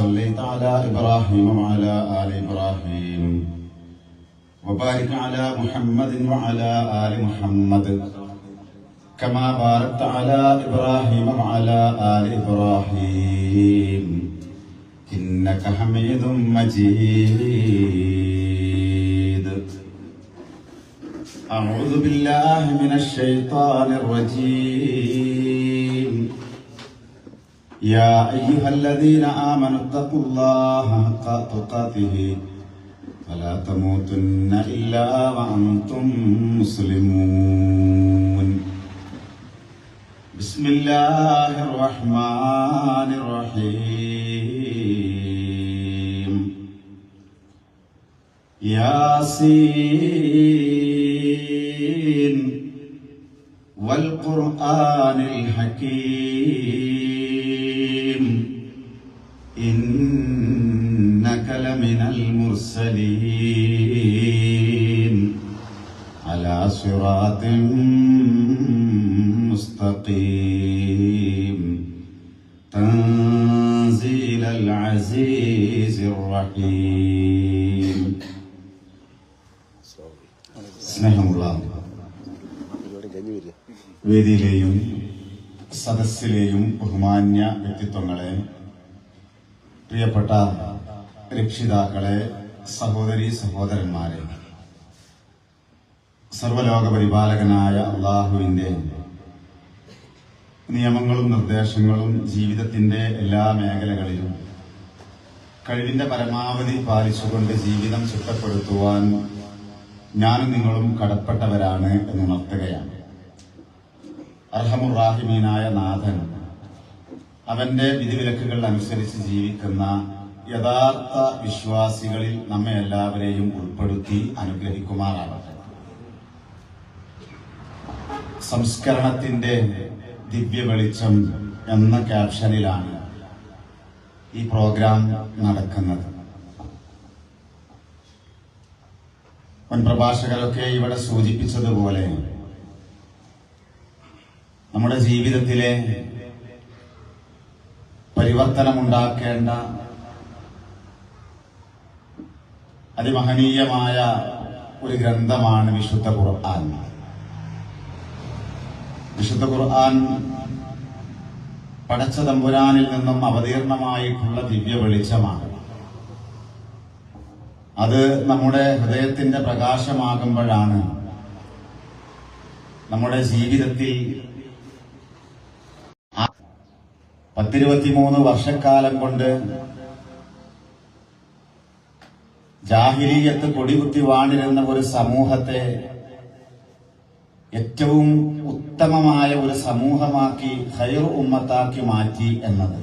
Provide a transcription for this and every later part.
صليت على إبراهيم وعلى آل إبراهيم وبارك على محمد وعلى آل محمد كما باركت على إبراهيم وعلى آل إبراهيم إنك حميد مجيد. أعوذ بالله من الشيطان الرجيم. يا أيها الذين آمنوا اتقوا الله حق تقاته ولا تموتن إلا وأنتم مسلمون. بسم الله الرحمن الرحيم. ياسين والقرآن الحكيم إنك لمن المرسلين على صراط مستقيم تنزيل العزيز الرحيم. സ്നേഹമുള്ള വേദിയിലെയും സദസ്സിലെയും ബഹുമാന്യ വ്യക്തിത്വങ്ങളെ, പ്രിയപ്പെട്ട രക്ഷിതാക്കളെ, സഹോദരീ സഹോദരന്മാരെ, സർവലോക പരിപാലകനായ അള്ളാഹുവിന്റെ നിയമങ്ങളും നിർദ്ദേശങ്ങളും ജീവിതത്തിന്റെ എല്ലാ മേഖലകളിലും കഴിവിന്റെ പരമാവധി പാലിച്ചുകൊണ്ട് ജീവിതം ചിട്ടപ്പെടുത്തുവാൻ ഞാനും നിങ്ങളും കടപ്പെട്ടവരാണ് എന്നുണർത്തുകയാണ്. അർഹമുറാഹിമീനായ നാഥൻ അവന്റെ വിധിവിലക്കുകൾ അനുസരിച്ച് ജീവിക്കുന്ന യഥാർത്ഥ വിശ്വാസികളിൽ നമ്മെ എല്ലാവരെയും ഉൾപ്പെടുത്തി അനുഗ്രഹിക്കുമാറാകട്ടെ. സംസ്കരണത്തിന്റെ ദിവ്യ വെളിച്ചം എന്ന ക്യാപ്ഷനിലാണ് ഈ പ്രോഗ്രാം നടക്കുന്നത്. മുൻ പ്രഭാഷകരൊക്കെ ഇവിടെ സൂചിപ്പിച്ചതുപോലെ നമ്മുടെ ജീവിതത്തിലെ പരിവർത്തനമുണ്ടാക്കേണ്ട അതിമഹനീയമായ ഒരു ഗ്രന്ഥമാണ് വിശുദ്ധ ഖുർആൻ. വിശുദ്ധ ഖുർആൻ പടച്ച തമ്പുരാനിൽ നിന്നും അവതീർണമായിട്ടുള്ള ദിവ്യ വെളിച്ചമാണ്. അത് നമ്മുടെ ഹൃദയത്തിന്റെ പ്രകാശമാകുമ്പോഴാണ് നമ്മുടെ ജീവിതത്തിൽ 10-23 വർഷക്കാലം കൊണ്ട് ജാഹിലിയ്യത്ത് കൊടികുത്തി വാണിരുന്ന ഒരു സമൂഹത്തെ ഏറ്റവും ഉത്തമമായ ഒരു സമൂഹമാക്കി ഖൈർ ഉമ്മത്താക്കി മാറ്റി എന്നത്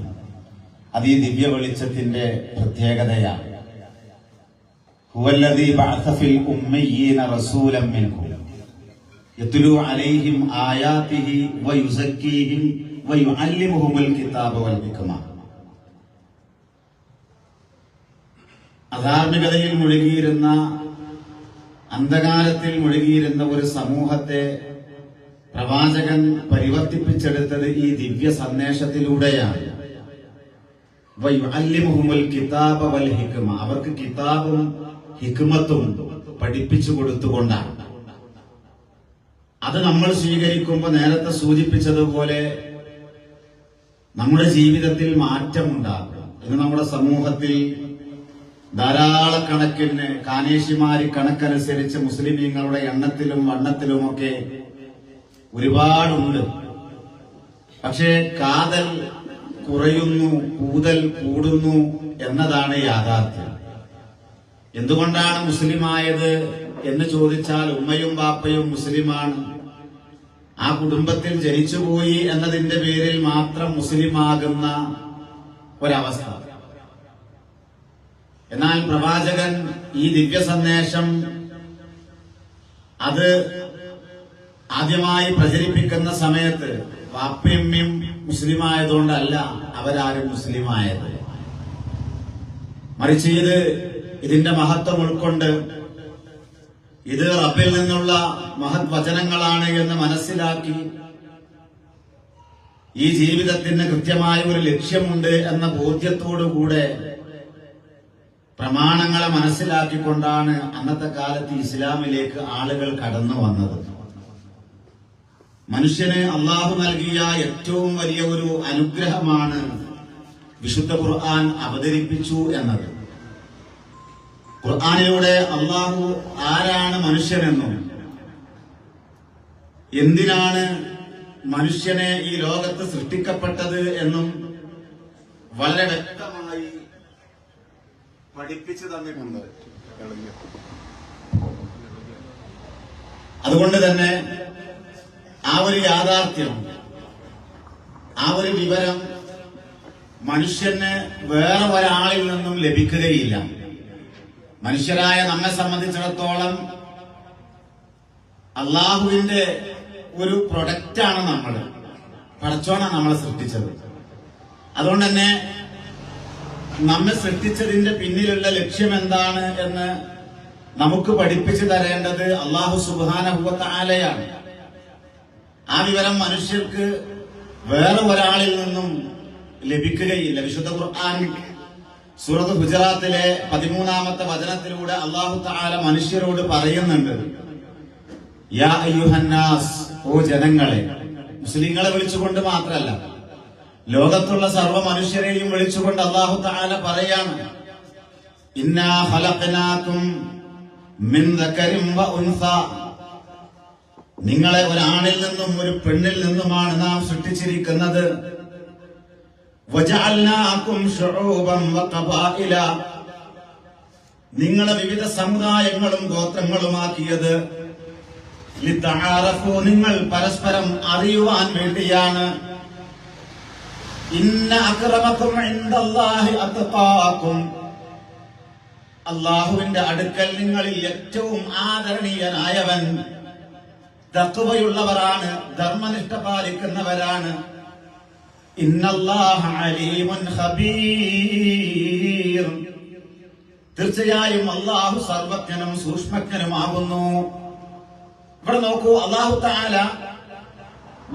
അത് ഈ ദിവ്യ വെളിച്ചത്തിന്റെ പ്രത്യേകതയാണ്. ഹുവല്ലദീ ബഅസ ഫിൽ ഉമ്മയ്യീന റസൂലൻ മിൻഹും യത്ലൂ അലൈഹിം ആയാതിഹി വയുസക്കീഹിം വയുഅല്ലിമുഹുൽ കിതാബ വൽ ഹിക്മ. അധാർമികതയിൽ മുഴുകിയിരുന്ന, അന്ധകാരത്തിൽ മുഴുകിയിരുന്ന ഒരു സമൂഹത്തെ പ്രവാചകൻ പരിവർത്തിപ്പിച്ചെടുത്തത് ഈ ദിവ്യ സന്ദേശത്തിലൂടെയാണ്. വയുഅല്ലിമുഹുൽ കിതാബ വൽ ഹിക്മ, അവർക്ക് കിതാബും ഹിക്മത്തും പഠിപ്പിച്ചു കൊടുത്തുകൊണ്ടാണ്. അത് നമ്മൾ സ്വീകരിക്കുമ്പോൾ നേരത്തെ സൂചിപ്പിച്ചതുപോലെ നമ്മുടെ ജീവിതത്തിൽ മാറ്റമുണ്ടാകും. ഇന്ന് നമ്മുടെ സമൂഹത്തിൽ ധാരാളക്കണക്കിന് കാനേശിമാരി കണക്കനുസരിച്ച് മുസ്ലിമീങ്ങളുടെ എണ്ണത്തിലും വണ്ണത്തിലുമൊക്കെ ഒരുപാടുണ്ട്. പക്ഷേ കാതൽ കുറയുന്നു, കൂതൽ കൂടുന്നു എന്നതാണ് യാഥാർത്ഥ്യം. എന്തുകൊണ്ടാണ് മുസ്ലിമായത് എന്ന് ചോദിച്ചാൽ ഉമ്മയും ബാപ്പയും മുസ്ലിമാണ്. ആ കുടുംബത്തിൽ ജനിച്ചുപോയി എന്നതിന്റെ പേരിൽ മാത്രം മുസ്ലിമാകുന്ന ഒരവസ്ഥ. എന്നാൽ പ്രവാചകൻ ഈ ദിവ്യ സന്ദേശം അത് ആദ്യമായി പ്രചരിപ്പിക്കുന്ന സമയത്ത് വാപ്പയമ്മയും മുസ്ലിമായതുകൊണ്ടല്ല അവരാരും മുസ്ലിമായത്. മറിച്ച് ഇതിന്റെ മഹത്വം ഉൾക്കൊണ്ട് ഇത് റബ്ബിൽ നിന്നുള്ള മഹത് വചനങ്ങളാണ് എന്ന് മനസ്സിലാക്കി ഈ ജീവിതത്തിന് കൃത്യമായ ഒരു ലക്ഷ്യമുണ്ട് എന്ന ബോധ്യത്തോടുകൂടെ പ്രമാണങ്ങളെ മനസ്സിലാക്കിക്കൊണ്ടാണ് അന്നത്തെ കാലത്ത് ഇസ്ലാമിലേക്ക് ആളുകൾ കടന്നു വന്നത്. മനുഷ്യന് അള്ളാഹു നൽകിയ ഏറ്റവും വലിയ ഒരു അനുഗ്രഹമാണ് വിശുദ്ധ ഖുർആൻ അവതരിപ്പിച്ചു എന്നത്. ഖുർആനിലൂടെ അള്ളാഹു ആരാണ് മനുഷ്യനെന്നും എന്തിനാണ് മനുഷ്യനെ ഈ ലോകത്ത് സൃഷ്ടിക്കപ്പെട്ടത് എന്നും വളരെ വ്യക്തമായി പഠിപ്പിച്ചു തന്നിട്ടുണ്ട്. അതുകൊണ്ട് തന്നെ ആ ഒരു യാഥാർത്ഥ്യം, ആ ഒരു വിവരം മനുഷ്യന് വേറെ ഒരാളിൽ നിന്നും ലഭിക്കുകയില്ല. മനുഷ്യരായ നമ്മെ സംബന്ധിച്ചിടത്തോളം അള്ളാഹുവിന്റെ ഒരു പ്രൊഡക്റ്റാണ് നമ്മൾ. പടച്ചോനാണ് നമ്മളെ സൃഷ്ടിച്ചത്. അതുകൊണ്ട് തന്നെ നമ്മെ സൃഷ്ടിച്ചതിന്റെ പിന്നിലുള്ള ലക്ഷ്യം എന്താണ് എന്ന് നമുക്ക് പഠിപ്പിച്ചു തരേണ്ടത് അള്ളാഹു സുബ്ഹാനഹു വ തആലയാണ്. ആ വിവരം മനുഷ്യർക്ക് വേറെ ഒരാളിൽ നിന്നും ലഭിക്കുകയില്ല. വിശുദ്ധ ഖുർആൻ സൂറത്ത് ഹുജറാത്തിലെ 13-ാമത്തെ വചനത്തിലൂടെ അള്ളാഹു തആല മനുഷ്യരോട് പറയുന്നുണ്ട്, യാ അയ്യുഹന്നാസ്, ഓ ജനങ്ങളെ. മുസ്ലിങ്ങളെ വിളിച്ചുകൊണ്ട് മാത്രമല്ല, ലോകത്തുള്ള സർവ്വ മനുഷ്യരെയും വിളിച്ചുകൊണ്ട് അള്ളാഹു തആല പറയാണ്, ഇന്നാ ഖലഖനാകും മിൻ ദക്കരിൻ വ ഉൻസ, നിങ്ങളെ ഒരാണിൽ നിന്നും ഒരു പെണ്ണിൽ നിന്നുമാണ് നാം സൃഷ്ടിച്ചിരിക്കുന്നത്. വജഅൽനാകും ശുഊബൻ വ ഖബായില, നിങ്ങളെ വിവിധ സമുദായങ്ങളും ഗോത്രങ്ങളുമാക്കിയത് ലിതആറഫു, നിങ്ങൾ പരസ്പരം അറിയുവാൻ വേണ്ടിയാണ്. ഇന്ന അക്രമക്കും ഇൻദല്ലാഹി അത്ഖാകും, അല്ലാഹുവിന്റെ അടുക്കൽ നിങ്ങളിൽ ഏറ്റവും ആദരണീയനായവൻ തഖ്വയുള്ളവരാണ്, ധർമ്മനിഷ്ഠ പാലിക്കുന്നവരാണ്. ഇന്നല്ലാഹ അലീമുൻ ഖബീർ, തീർച്ചയായും അല്ലാഹു സർവജ്ഞനും സൂക്ഷ്മജ്ഞനുമാകുന്നു. ഇവിടെ നോക്കൂ, അല്ലാഹു തആല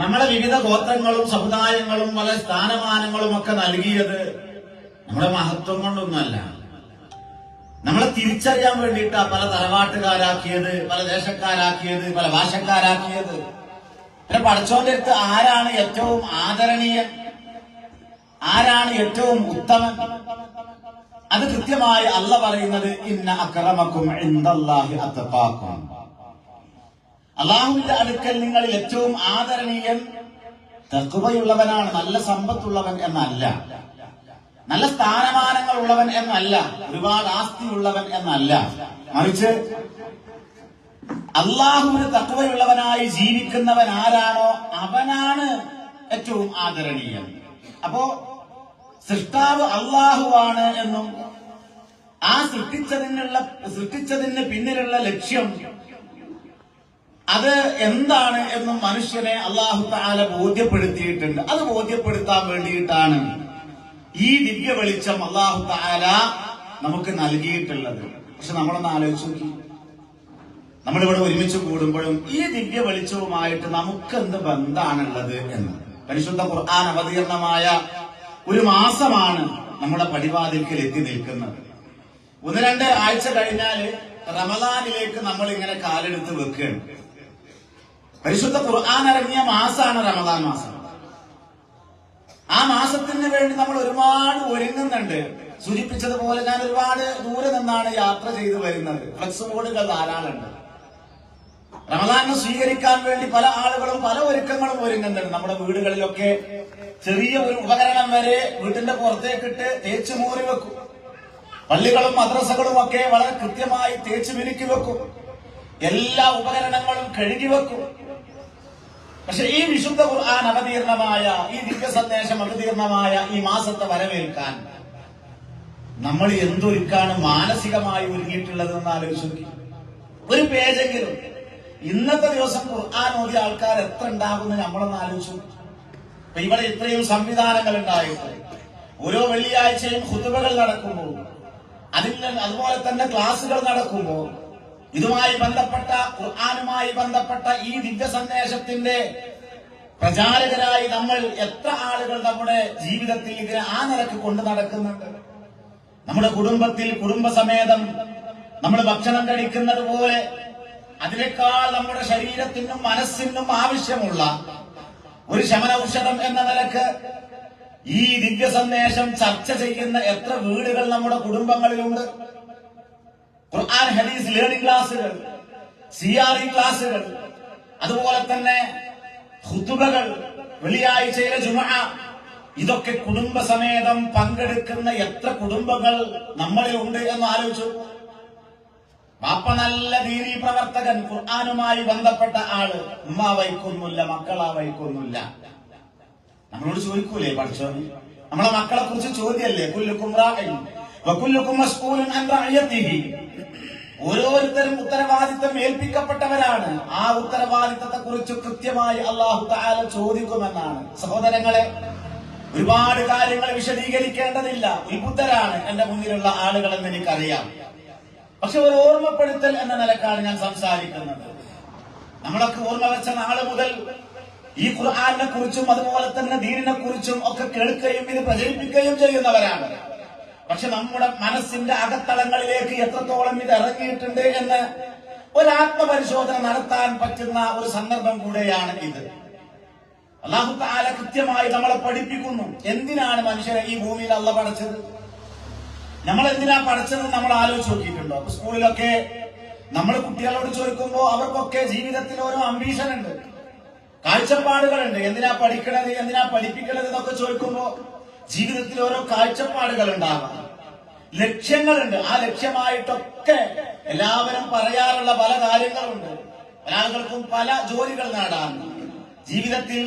നമ്മളെ വിവിധ ഗോത്രങ്ങളും സമുദായങ്ങളും പല സ്ഥാനമാനങ്ങളും ഒക്കെ നൽകിയത് നമ്മുടെ മഹത്വം കൊണ്ടൊന്നുമല്ല. നമ്മളെ തിരിച്ചറിയാൻ വേണ്ടിയിട്ടാ പല തറവാട്ടുകാരാക്കിയത്, പല ദേശക്കാരാക്കിയത്, പല ഭാഷക്കാരാക്കിയത്. പിന്നെ പടച്ചോന്റെ അടുത്ത് ആരാണ് ഏറ്റവും ആദരണീയൻ, ആരാണ് ഏറ്റവും ഉത്തമൻ, അത് കൃത്യമായി അല്ലാഹു പറയുന്നത് ഇന്ന അക്രമക്കും ഇൻദല്ലാഹി അത്ഖാകും, അല്ലാഹുവിന്റെ അടുക്കൽ നിങ്ങളിൽ ഏറ്റവും ആദരണീയൻ തഖ്വയുള്ളവനാണ്, നല്ല സമ്പത്തുള്ളവൻ എന്നല്ല, നല്ല സ്ഥാനമാനങ്ങൾ ഉള്ളവൻ എന്നല്ല, ഒരുപാട് ആസ്തിയുള്ളവൻ എന്നല്ല, മറിച്ച് അള്ളാഹുവിന് തഖ്വയുള്ളവനായി ജീവിക്കുന്നവൻ ആരാണോ അവനാണ് ഏറ്റവും ആദരണീയൻ. അപ്പോ സൃഷ്ടാവ് അള്ളാഹുവാണ് എന്നും ആ സൃഷ്ടിച്ചതിന് പിന്നിലുള്ള ലക്ഷ്യം അത് എന്താണ് എന്നും മനുഷ്യനെ അല്ലാഹു തആല ബോധ്യപ്പെടുത്തിയിട്ടുണ്ട്. അത് ബോധ്യപ്പെടുത്താൻ വേണ്ടിയിട്ടാണ് ഈ ദിവ്യ വെളിച്ചം അല്ലാഹു തആല നമുക്ക് നൽകിയിട്ടുള്ളത്. പക്ഷെ നമ്മളൊന്ന് ആലോചിച്ച് നോക്കി, നമ്മളിവിടെ ഒരുമിച്ച് കൂടുമ്പോഴും ഈ ദിവ്യ വെളിച്ചവുമായിട്ട് നമുക്ക് എന്ത് ബന്ധാണുള്ളത് എന്ന്. പരിശുദ്ധ ഖുർആൻ അവതീർണമായ ഒരു മാസമാണ് നമ്മുടെ പടിവാതിൽക്കൽ എത്തി നിൽക്കുന്നത്. 1-2 ആഴ്ച കഴിഞ്ഞാല് റമദാനിലേക്ക് നമ്മൾ ഇങ്ങനെ കാലെടുത്ത് വെക്കുകയാണ്. പരിശുദ്ധ ഖുർആൻ ഇറങ്ങിയ മാസമാണ് റമദാൻ മാസം. ആ മാസത്തിന് വേണ്ടി നമ്മൾ ഒരുപാട് ഒരുങ്ങുന്നുണ്ട്. സൂചിപ്പിച്ചതുപോലെ ഞാൻ ഒരുപാട് ദൂരെ നിന്നാണ് യാത്ര ചെയ്തു വരുന്നത്. ഫ്ലക്സ് ബോർഡുകൾ ധാരാളമുണ്ട്. റമദാനെ സ്വീകരിക്കാൻ വേണ്ടി പല ആളുകളും പല ഒരുക്കങ്ങളും ഒരുങ്ങുന്നുണ്ട്. നമ്മുടെ വീടുകളിലൊക്കെ ചെറിയ ഒരു ഉപകരണം വരെ വീട്ടിന്റെ പുറത്തേക്കിട്ട് തേച്ച് മൂറി വെക്കും. പള്ളികളും മദ്രസകളും ഒക്കെ വളരെ കൃത്യമായി തേച്ച് മിനുക്കി വെക്കും. എല്ലാ ഉപകരണങ്ങളും കഴുകി വെക്കും. പക്ഷെ ഈ വിശുദ്ധ ഖുർആൻ അവതീർണമായ, ഈ ദിവ്യ സന്ദേശം അവതീർണമായ ഈ മാസത്തെ വരവേൽക്കാൻ നമ്മൾ എന്തൊരുക്കാണ് മാനസികമായി ഒരുങ്ങിയിട്ടുള്ളതെന്ന് ആലോചിച്ച് നോക്കി. ഒരു പേജെങ്കിലും ഇന്നത്തെ ദിവസം ഖുർആൻ ഓതിയ ആൾക്കാർ എത്ര ഉണ്ടാകുമെന്ന് നമ്മളൊന്ന് ആലോചിച്ചു. അപ്പൊ ഇവിടെ ഇത്രയും സംവിധാനങ്ങൾ ഉണ്ടായിട്ട് ഓരോ വെള്ളിയാഴ്ചയും ഖുതുബകൾ നടക്കുമ്പോൾ, അതുപോലെ തന്നെ ക്ലാസുകൾ നടക്കുമ്പോൾ ഇതുമായി ബന്ധപ്പെട്ട ഖുർആനുമായി ബന്ധപ്പെട്ട ഈ ദിവ്യ സന്ദേശത്തിന്റെ പ്രചാരകരായി നമ്മൾ എത്ര ആളുകൾ നമ്മുടെ ജീവിതത്തിൽ ഇതിനെ ആ നിലക്ക് കൊണ്ടു നടക്കുന്നുണ്ട്. നമ്മുടെ കുടുംബത്തിൽ കുടുംബസമേതം നമ്മൾ ഭക്ഷണം കഴിക്കുന്നത് പോലെ അതിനേക്കാൾ നമ്മുടെ ശരീരത്തിനും മനസ്സിനും ആവശ്യമുള്ള ഒരു ശമനൌഷധം എന്ന നിലക്ക് ഈ ദിവ്യ സന്ദേശം ചർച്ച ചെയ്യുന്ന എത്ര വീടുകൾ നമ്മുടെ കുടുംബങ്ങളിലുണ്ട്. ഖുർആൻ ഹദീസ് ലേണിംഗ് ക്ലാസുകൾ, CRE ക്ലാസുകൾ, അതുപോലെ തന്നെ ഖുതുബകൾ, വെള്ളിയാഴ്ചയിലെ ജുമുഅ, ഇതൊക്കെ കുടുംബസമേതം പങ്കെടുക്കുന്ന എത്ര കുടുംബങ്ങൾ നമ്മളിൽ ഉണ്ട് എന്ന് ആലോചിച്ചു. ബാപ്പ നല്ല ദീനീ പ്രവർത്തകൻ, ഖുർആനുമായി ബന്ധപ്പെട്ട ആള്, ഉമ്മ വൈക്കൊന്നുമില്ല, മക്കളാ വൈക്കൊന്നുമില്ല. നമ്മളോട് ചോദിക്കൂലേ പഠിച്ചോന്? നമ്മളെ മക്കളെ കുറിച്ച് ചോദ്യല്ലേ? കുല്ലുക്കും റാഇൻ വകുല്ലുക്കും മസ്ഊലുൻ അൻ റഅയതിഹി. ഓരോരുത്തരും ഉത്തരവാദിത്തം ഏൽപ്പിക്കപ്പെട്ടവരാണ്. ആ ഉത്തരവാദിത്തത്തെ കുറിച്ച് കൃത്യമായി അല്ലാഹു തആല ചോദിക്കുമെന്നാണ്. സഹോദരങ്ങളെ, ഒരുപാട് കാര്യങ്ങൾ വിശദീകരിക്കേണ്ടതില്ല. ഉത്ബുദ്ധരാണ് എന്റെ മുന്നിലുള്ള ആളുകളെന്ന് എനിക്കറിയാം. പക്ഷെ ഒരു ഓർമ്മപ്പെടുത്തൽ എന്ന നിലക്കാണ് ഞാൻ സംസാരിക്കുന്നത്. നമ്മളൊക്കെ ഓർമ്മ വെച്ച നാള് മുതൽ ഈ ഖുർആനെ കുറിച്ചും അതുപോലെ തന്നെ ദീനിനെ കുറിച്ചും ഒക്കെ കേൾക്കുകയും ഇത് പ്രചരിപ്പിക്കുകയും ചെയ്യുന്നവരാണ്. പക്ഷെ നമ്മുടെ മനസ്സിന്റെ അകത്തളങ്ങളിലേക്ക് എത്രത്തോളം ഇത് ഇറങ്ങിയിട്ടുണ്ട് എന്ന് ഒരാത്മപരിശോധന നടത്താൻ പറ്റുന്ന ഒരു സന്ദർഭം കൂടെയാണ് ഇത്. അല്ലാഹു തആല കൃത്യമായി നമ്മളെ പഠിപ്പിക്കുന്നു. എന്തിനാണ് മനുഷ്യരെ ഈ ഭൂമിയിൽ അല്ലാഹു പടച്ചത്? നമ്മൾ എന്തിനാ പഠിച്ചത് നമ്മൾ ആലോചിച്ച് നോക്കിയിട്ടുണ്ടോ? അപ്പൊ സ്കൂളിലൊക്കെ നമ്മൾ കുട്ടികളോട് ചോദിക്കുമ്പോൾ അവർക്കൊക്കെ ജീവിതത്തിൽ ഓരോ അംബീഷൻ ഉണ്ട്, കാഴ്ചപ്പാടുകളുണ്ട്. എന്തിനാ പഠിക്കണത്, എന്തിനാ പഠിപ്പിക്കണത് എന്നൊക്കെ ചോദിക്കുമ്പോൾ ജീവിതത്തിൽ ഓരോ കാഴ്ചപ്പാടുകൾ ഉണ്ടാവാം, ലക്ഷ്യങ്ങളുണ്ട്. ആ ലക്ഷ്യമായിട്ടൊക്കെ എല്ലാവരും പറയാറുള്ള പല കാര്യങ്ങളുണ്ട്. പല ആളുകൾക്കും പല ജോലികൾ നേടാൻ ജീവിതത്തിൽ.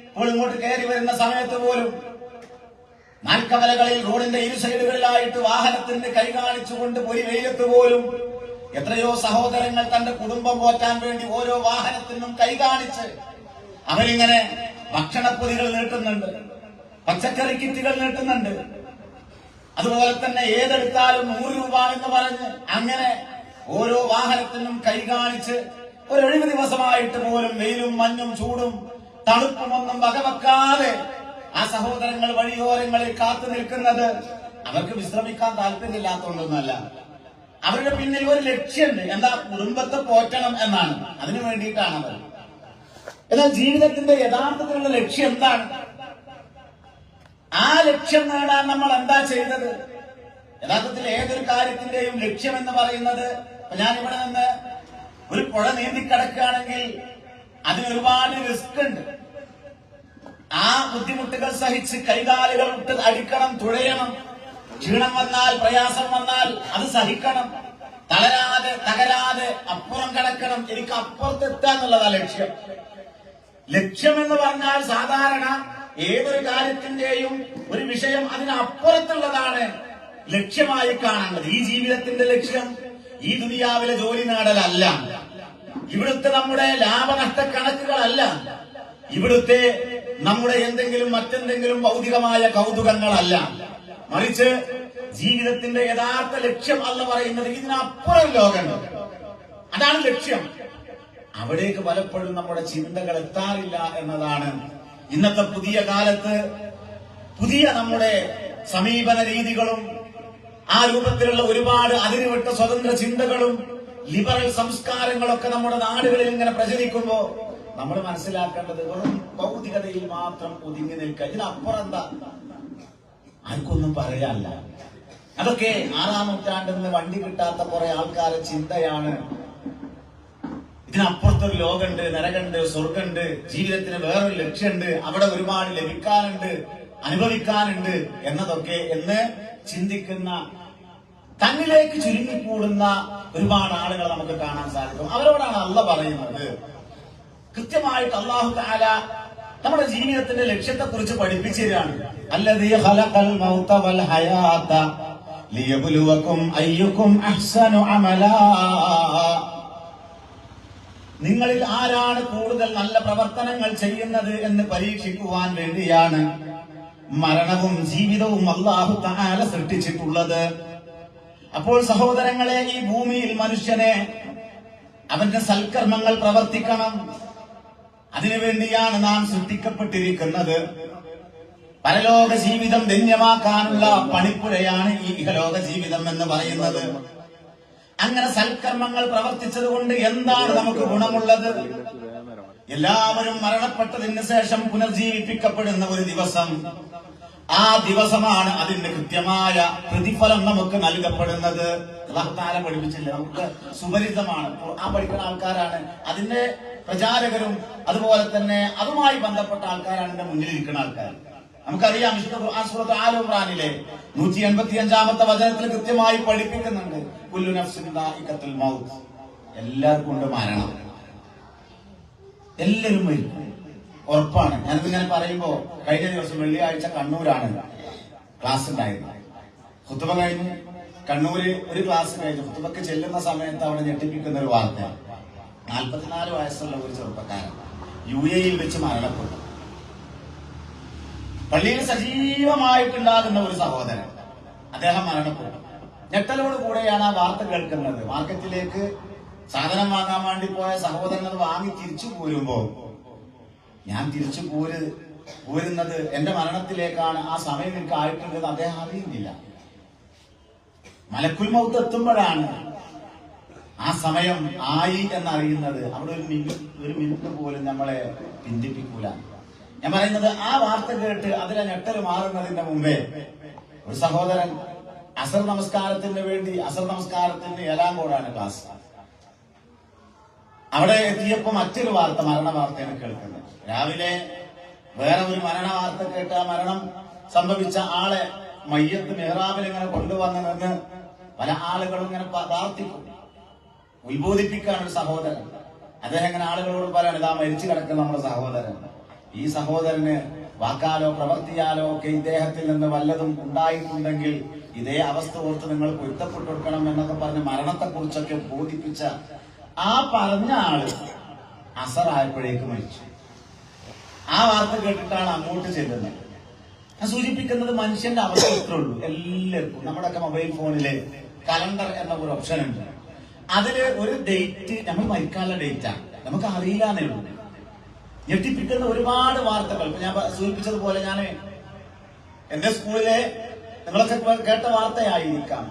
ഇപ്പോൾ ഇങ്ങോട്ട് കയറി വരുന്ന സമയത്ത് പോലും നാൽക്കവലകളിൽ റോഡിന്റെ ഇരു സൈഡുകളിലായിട്ട് വാഹനത്തിന് കൈ കാണിച്ചുകൊണ്ട് പൊരി വെയിലത്ത് പോലും എത്രയോ സഹോദരങ്ങൾ തന്റെ കുടുംബം പോറ്റാൻ വേണ്ടി ഓരോ വാഹനത്തിനും കൈ കാണിച്ച് അവരിങ്ങനെ ഭക്ഷണപ്പൊതികൾ നീട്ടുന്നുണ്ട്, പച്ചക്കറി കിറ്റുകൾ നീട്ടുന്നുണ്ട്. അതുപോലെ തന്നെ ഏതെടുത്താലും 100 രൂപ എന്ന് പറഞ്ഞ് അങ്ങനെ ഓരോ വാഹനത്തിനും കൈ കാണിച്ച് ഒരു 70 ദിവസമായിട്ട് പോലും വെയിലും മഞ്ഞും ചൂടും തണുപ്പുമൊന്നും വകവെക്കാതെ ആ സഹോദരങ്ങൾ വഴിയോരങ്ങളിൽ കാത്തു നിൽക്കുന്നത് അവർക്ക് വിശ്രമിക്കാൻ താല്പര്യമില്ലാത്തതുകൊണ്ടൊന്നുമല്ല. അവരുടെ പിന്നിൽ ഒരു ലക്ഷ്യമുണ്ട്. എന്താ? കുടുംബത്തെ പോറ്റണം എന്നാണ്. അതിനു വേണ്ടിയിട്ടാണ് അവർ. എന്നാൽ ജീവിതത്തിന്റെ യഥാർത്ഥത്തിലുള്ള ലക്ഷ്യം എന്താണ്? ആ ലക്ഷ്യം നേടാൻ നമ്മൾ എന്താ ചെയ്തത്? യഥാർത്ഥത്തിൽ ഏതൊരു കാര്യത്തിന്റെയും ലക്ഷ്യം എന്ന് പറയുന്നത്, ഞാൻ ഇവിടെ നിന്ന് ഒരു പുഴ നീന്തിക്കടക്കുകയാണെങ്കിൽ അതിനൊരുപാട് റിസ്ക് ഉണ്ട്. ആ ബുദ്ധിമുട്ടുകൾ സഹിച്ച് കൈകാലുകൾ ഇട്ട് അടിക്കണം, തുഴയണം. ക്ഷീണം വന്നാൽ, പ്രയാസം വന്നാൽ അത് സഹിക്കണം. തളരാതെ തകരാതെ അപ്പുറം കടക്കണം. എനിക്ക് അപ്പുറത്ത് എത്താന്നുള്ളതാ ലക്ഷ്യം. ലക്ഷ്യം എന്ന് പറഞ്ഞാൽ സാധാരണ ഏതൊരു കാര്യത്തിന്റെയും ഒരു വിഷയം അതിനപ്പുറത്തുള്ളതാണ് ലക്ഷ്യമായി കാണേണ്ടത്. ഈ ജീവിതത്തിന്റെ ലക്ഷ്യം ഈ ദുനിയാവിലെ ജോലി നേടലല്ല, ഇവിടുത്തെ നമ്മുടെ ലാഭനഷ്ട കണക്കുകളല്ല, ഇവിടുത്തെ നമ്മുടെ എന്തെങ്കിലും മറ്റെന്തെങ്കിലും ഭൗതികമായ കൗതുകങ്ങളല്ല. മറിച്ച് ജീവിതത്തിന്റെ യഥാർത്ഥ ലക്ഷ്യം എന്ന് പറയുന്നത് ഇതിനപ്പുറം ലോകമുണ്ട്. അതാണ് ലക്ഷ്യം. അവിടേക്ക് പലപ്പോഴും നമ്മുടെ ചിന്തകൾ എത്താറില്ല എന്നതാണ് ഇന്നത്തെ പുതിയ കാലത്ത് പുതിയ നമ്മുടെ സമീപന രീതികളും ആ രൂപത്തിലുള്ള ഒരുപാട് അതിരുവിട്ട സ്വതന്ത്ര ചിന്തകളും ലിബറൽ സംസ്കാരങ്ങളൊക്കെ നമ്മുടെ നാടുകളിൽ ഇങ്ങനെ പ്രചരിക്കുമ്പോ നമ്മൾ മനസ്സിലാക്കേണ്ടത് വെറും ഭൗതികതയിൽ മാത്രം ഒതുങ്ങി നിൽക്കുക. ഇതിനപ്പുറം എന്താ? ആർക്കൊന്നും പറയാനില്ല. അതൊക്കെ 6-ാം നൂറ്റാണ്ടിൽ നിന്ന് വണ്ടി കിട്ടാത്ത കുറെ ആൾക്കാരെ ചിന്തയാണ്. ഇതിനപ്പുറത്തൊരു ലോകമുണ്ട്, നരകമുണ്ട്, സ്വർഗമുണ്ട്, ജീവിതത്തിന് വേറൊരു ലക്ഷ്യമുണ്ട്, അവിടെ ഒരുപാട് ലഭിക്കാനുണ്ട്, അനുഭവിക്കാനുണ്ട് എന്നതൊക്കെ എന്ന് ചിന്തിക്കുന്ന, തന്നിലേക്ക് ചുരുങ്ങിക്കൂടുന്ന ഒരുപാട് ആളുകളെ നമുക്ക് കാണാൻ സാധിക്കും. അവരോടാണ് അല്ലാഹു പറയുന്നത്. കൃത്യമായിട്ട് അല്ലാഹു തആല നമ്മുടെ ജീവിതത്തിന്റെ ലക്ഷ്യത്തെ കുറിച്ച് പഠിപ്പിച്ചിരാണ്. അല്ലദീ ഖലഖൽ മൗത വൽ ഹയാത ലിയബ്ലുവകും അയ്യുകും അഹ്സനു അമലാ. നിങ്ങളിൽ ആരാണ് കൂടുതൽ നല്ല പ്രവർത്തനങ്ങൾ ചെയ്യുന്നത് എന്ന് പരീക്ഷിക്കുവാൻ വേണ്ടിയാണ് മരണവും ജീവിതവും അല്ലാഹു തആല സൃഷ്ടിച്ചിട്ടുള്ളത്. അപ്പോൾ സഹോദരങ്ങളെ, ഈ ഭൂമിയിൽ മനുഷ്യനെ അവന്റെ സൽക്കർമ്മങ്ങൾ പ്രവർത്തിക്കണം, അതിനുവേണ്ടിയാണ് നാം സൃഷ്ടിക്കപ്പെട്ടിരിക്കുന്നത്. പരലോക ജീവിതം ധന്യമാക്കാനുള്ള പണിപ്പുരയാണ് ഈ ഇഹലോക ജീവിതം എന്ന് പറയുന്നത്. അങ്ങനെ സൽക്കർമ്മങ്ങൾ പ്രവർത്തിച്ചത് കൊണ്ട് എന്താണ് നമുക്ക് ഗുണമുള്ളത്? എല്ലാവരും മരണപ്പെട്ടതിന് ശേഷം പുനർജീവിപ്പിക്കപ്പെടുന്ന ഒരു ദിവസം. ആ ദിവസമാണ് അതിന്റെ കൃത്യമായ പ്രതിഫലം നമുക്ക് നൽകപ്പെടുന്നത്. അല്ലാഹു തആല പഠിപ്പിച്ചില്ല, നമുക്ക് സുപരിചിതമാണ്. ആ പഠിക്കുന്ന ആൾക്കാരാണ് അതിന്റെ പ്രചാരകരും, അതുപോലെ തന്നെ അതുമായി ബന്ധപ്പെട്ട ആൾക്കാരാണ് എന്റെ മുന്നിലിരിക്കുന്ന ആൾക്കാർ. നമുക്കറിയാം, വിശുദ്ധ ഖുർആൻ സൂറത്ത് ആല ഇംറാനിലെ 185-ാമത്തെ വചനത്തിൽ കൃത്യമായി പഠിപ്പിക്കുന്നുണ്ട്, കുല്ലു നഫ്സിൻ ദാഇഖത്തുൽ മൗത്ത്, എല്ലാവർക്കും ഉണ്ട് മരണം, എല്ലാവരും വരും, ഉറപ്പാണ്. ഞാനിതിങ്ങനെ പറയുമ്പോ കഴിഞ്ഞ ദിവസം വെള്ളിയാഴ്ച കണ്ണൂരാണ് ക്ലാസ് ഉണ്ടായിരുന്നത്. ഖുതുബ കഴിഞ്ഞ് കണ്ണൂര് ഒരു ക്ലാസ് കഴിഞ്ഞു. ഖുതുബക്ക് ചെല്ലുന്ന സമയത്ത് അവിടെ ഞെട്ടിപ്പിക്കുന്ന ഒരു വാർത്ത, 44 വയസ്സുള്ള ഒരു ചെറുപ്പക്കാരൻ UAE-യിൽ വെച്ച് മരണപ്പെട്ടു. പള്ളിയിൽ സജീവമായിട്ടുണ്ടാകുന്ന ഒരു സഹോദരൻ, അദ്ദേഹം മരണപ്പെട്ടു. ഞെട്ടലോട് കൂടെയാണ് ആ വാർത്ത കേൾക്കുന്നത്. മാർക്കറ്റിലേക്ക് സാധനം വാങ്ങാൻ വേണ്ടി പോയ സഹോദരൻ അത് വാങ്ങി തിരിച്ചു പോരുമ്പോ, ഞാൻ തിരിച്ചു പോരുന്നത് എന്റെ മരണത്തിലേക്കാണ്, ആ സമയം എനിക്ക് ആയിട്ടുണ്ടെന്ന് അദ്ദേഹം അറിയുന്നില്ല. മലക്കുൽ മൗത്ത് എത്തുമ്പോഴാണ് ആ സമയം ആയി എന്നറിയുന്നത്. അവിടെ ഒരു മിനിറ്റ് പോലും നമ്മളെ പിന്തിപ്പിക്കൂല. ഞാൻ പറയുന്നത്, ആ വാർത്ത കേട്ട് അതിലെ ഞെട്ടല് മാറുന്നതിന്റെ മുമ്പേ ഒരു സഹോദരൻ അസർ നമസ്കാരത്തിന് വേണ്ടി, അസർ നമസ്കാരത്തിന് എലാങ്കോടാണ് ക്ലാസ്, അവിടെ എത്തിയപ്പോ മറ്റൊരു വാർത്ത, മരണ വാർത്തയാണ് കേൾക്കുന്നത്. രാവിലെ വേറെ ഒരു മരണ വാർത്ത കേട്ട് ആ മരണം സംഭവിച്ച ആളെ മയ്യത്ത് മെഹ്റാബിൽ ഇങ്ങനെ കൊണ്ടുവന്ന് നിന്ന് പല ആളുകളും ഇങ്ങനെ പ്രാർത്ഥിക്കും, ഉത്ബോധിപ്പിക്കാണ് ഒരു സഹോദരൻ. അദ്ദേഹം ഇങ്ങനെ ആളുകളോട് പറയാണ്, ഇതാ മരിച്ചു കിടക്കുന്ന നമ്മുടെ സഹോദരൻ. ഈ സഹോദരന് വാക്കാലോ പ്രവർത്തിയാലോ ഒക്കെ ഇദ്ദേഹത്തിൽ നിന്ന് വല്ലതും ഉണ്ടായിട്ടുണ്ടെങ്കിൽ ഇതേ അവസ്ഥ ഓർത്ത് നിങ്ങൾ പൊരുത്തപ്പെട്ടു കൊടുക്കണം എന്നൊക്കെ പറഞ്ഞ് മരണത്തെ കുറിച്ചൊക്കെ ബോധിപ്പിച്ച ആ പറഞ്ഞ ആള് അസറായപ്പോഴേക്ക് മരിച്ചു. ആ വാർത്ത കേട്ടിട്ടാണ് അങ്ങോട്ട് ചെല്ലുന്നത്. ഞാൻ സൂചിപ്പിക്കുന്നത്, മനുഷ്യന്റെ അവസ്ഥ ഇത്രേ ഉള്ളൂ. എല്ലാവർക്കും നമ്മുടെയൊക്കെ മൊബൈൽ ഫോണില് കലണ്ടർ എന്ന ഒരു ഓപ്ഷൻ ഉണ്ട്. അതില് ഒരു ഡേറ്റ്, നമ്മൾ മരിക്കാനുള്ള ഡേറ്റാണ്, നമുക്ക് അറിയില്ലാന്നേ ഉള്ളൂ. ഞെട്ടിപ്പിക്കുന്ന ഒരുപാട് വാർത്തകൾ. ഞാൻ സൂചിപ്പിച്ചതുപോലെ, ഞാൻ എന്റെ സ്കൂളിലെ നിങ്ങളൊക്കെ കേട്ട വാർത്തയായിരിക്കാം,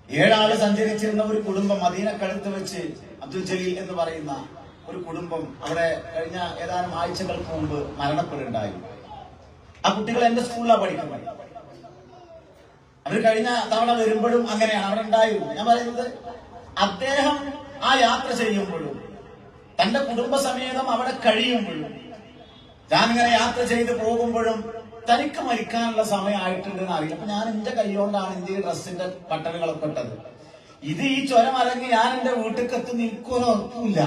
7 ആള് സഞ്ചരിച്ചിരുന്ന ഒരു കുടുംബം മദീനക്കടുത്ത് വെച്ച് അബ്ദുൽ ജലീൽ എന്ന് പറയുന്ന ഒരു കുടുംബം അവിടെ കഴിഞ്ഞ ഏതാനും ആഴ്ചകൾക്ക് മുമ്പ് മരണപ്പെടുണ്ടായി. ആ കുട്ടികൾ എന്റെ സ്കൂളിലാണ് പഠിക്കുന്നത്. അവർ കഴിഞ്ഞ തവണ വരുമ്പോഴും അങ്ങനെയാണ് അവിടെ ഉണ്ടായിരുന്നു. ഞാൻ പറയുന്നത്, അദ്ദേഹം ആ യാത്ര ചെയ്യുമ്പോഴും തന്റെ കുടുംബസമേതം അവിടെ കഴിയുമ്പോഴും, ഞാനിങ്ങനെ യാത്ര ചെയ്ത് പോകുമ്പോഴും തനിക്ക് മരിക്കാനുള്ള സമയമായിട്ടുണ്ടെന്ന് അറിയില്ല. അപ്പൊ ഞാൻ എന്റെ കൈകൊണ്ടാണ് എന്റെ ഡ്രസ്സിന്റെ ബട്ടണുകളൊക്കെ ഇട്ടത്. ഇത് ഈ ചുരം ഇറങ്ങി ഞാൻ എന്റെ വീട്ടിലേക്ക് എത്തുന്ന എനിക്കൊരു ഉറപ്പില്ല.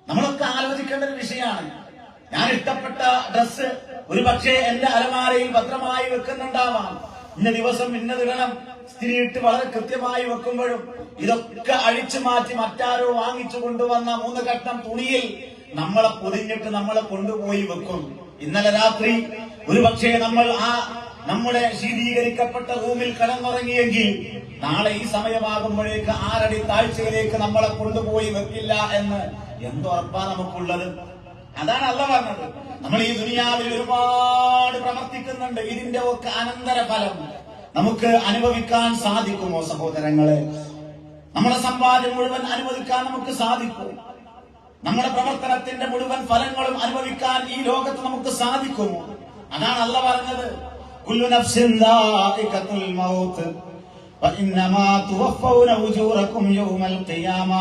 നമ്മളൊക്കെ ആലോചിക്കേണ്ട ഒരു വിഷയമാണ്. ഞാൻ ഇഷ്ടപ്പെട്ട ഡ്രസ്സ് ഒരു പക്ഷേ എന്റെ അലമാരയിൽ ഭദ്രമായി വെക്കുന്നുണ്ടാവാം. ഇന്ന ദിവസം ഇന്നതിടണം സ്ഥിരിയിട്ട് വളരെ കൃത്യമായി വെക്കുമ്പോഴും ഇതൊക്കെ അഴിച്ചു മാറ്റി മറ്റാരോ വാങ്ങിച്ചു കൊണ്ടുവന്ന 3 കഷ്ണം തുണിയിൽ നമ്മളെ പൊതിഞ്ഞിട്ട് നമ്മളെ കൊണ്ടുപോയി വെക്കും. ഇന്നലെ രാത്രി ഒരു പക്ഷേ നമ്മൾ ആ നമ്മുടെ ശീതീകരിക്കപ്പെട്ട റൂമിൽ കിടന്നുറങ്ങിയെങ്കിൽ നാളെ ഈ സമയമാകുമ്പോഴേക്ക് 6 അടി താഴ്ചയിലേക്ക് നമ്മളെ കൊണ്ടുപോയി വെക്കില്ല എന്ന് എന്തുറപ്പാ നമുക്കുള്ളത്? അതാണ് അല്ലാഹു പറഞ്ഞത്. നമ്മൾ ഈ ദുനിയാവിൽ ഒരുപാട് പ്രവർത്തിക്കുന്നുണ്ട്, ഇതിന്റെ ഒക്കെ അനന്തര ഫലം നമുക്ക് അനുഭവിക്കാൻ സാധിക്കുമോ സഹോദരങ്ങളെ? നമ്മുടെ സമ്പാദ്യം മുഴുവൻ അനുഭവിക്കാൻ നമുക്ക് സാധിക്കും? നമ്മുടെ പ്രവർത്തനത്തിന്റെ മുഴുവൻ ഫലങ്ങളും അനുഭവിക്കാൻ ഈ ലോകത്ത് നമുക്ക് സാധിക്കുമോ? അതാണ് അല്ലാഹു പറഞ്ഞത്, കുല്ലു നഫ്സിൻ ദാഇഖത്തുൽ മൗത്ത് വഇന്നമാ തുവഫൗന ഉജൂറകും യൗമൽ ഖിയാമ.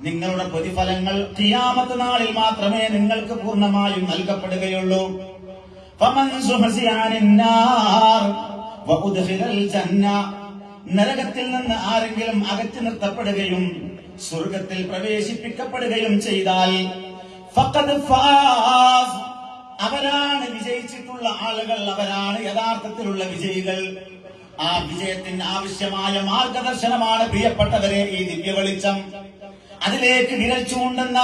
നിങ്ങളുടെ പ്രതിഫലങ്ങൾ ഖിയാമത്ത് നാളിൽ മാത്രമേ നിങ്ങൾക്ക് പൂർണ്ണമായും നൽകപ്പെടുകയുള്ളൂ. ഫമൻ സുഹസിയ അനിന്നാർ വഉദ്ഖിലൽ ജന്ന. നരകത്തിൽ നിന്ന് ആരെങ്കിലും അകറ്റി നിർത്തപ്പെടുകയും സ്വർഗത്തിൽ പ്രവേശിപ്പിക്കപ്പെടുകയും ചെയ്താൽ ഫഖദ് ഫാസ്, അവരാണ് വിജയിച്ചിട്ടുള്ള ആളുകൾ, അവരാണ് യഥാർത്ഥത്തിലുള്ള വിജയികൾ. ആ വിജയത്തിന് ആവശ്യമായ മാർഗദർശനമാണ് പ്രിയപ്പെട്ടവരെ ഈ ദിവ്യ വെളിച്ചം. അതിലേക്ക് വിരൽ ചൂണ്ടുന്ന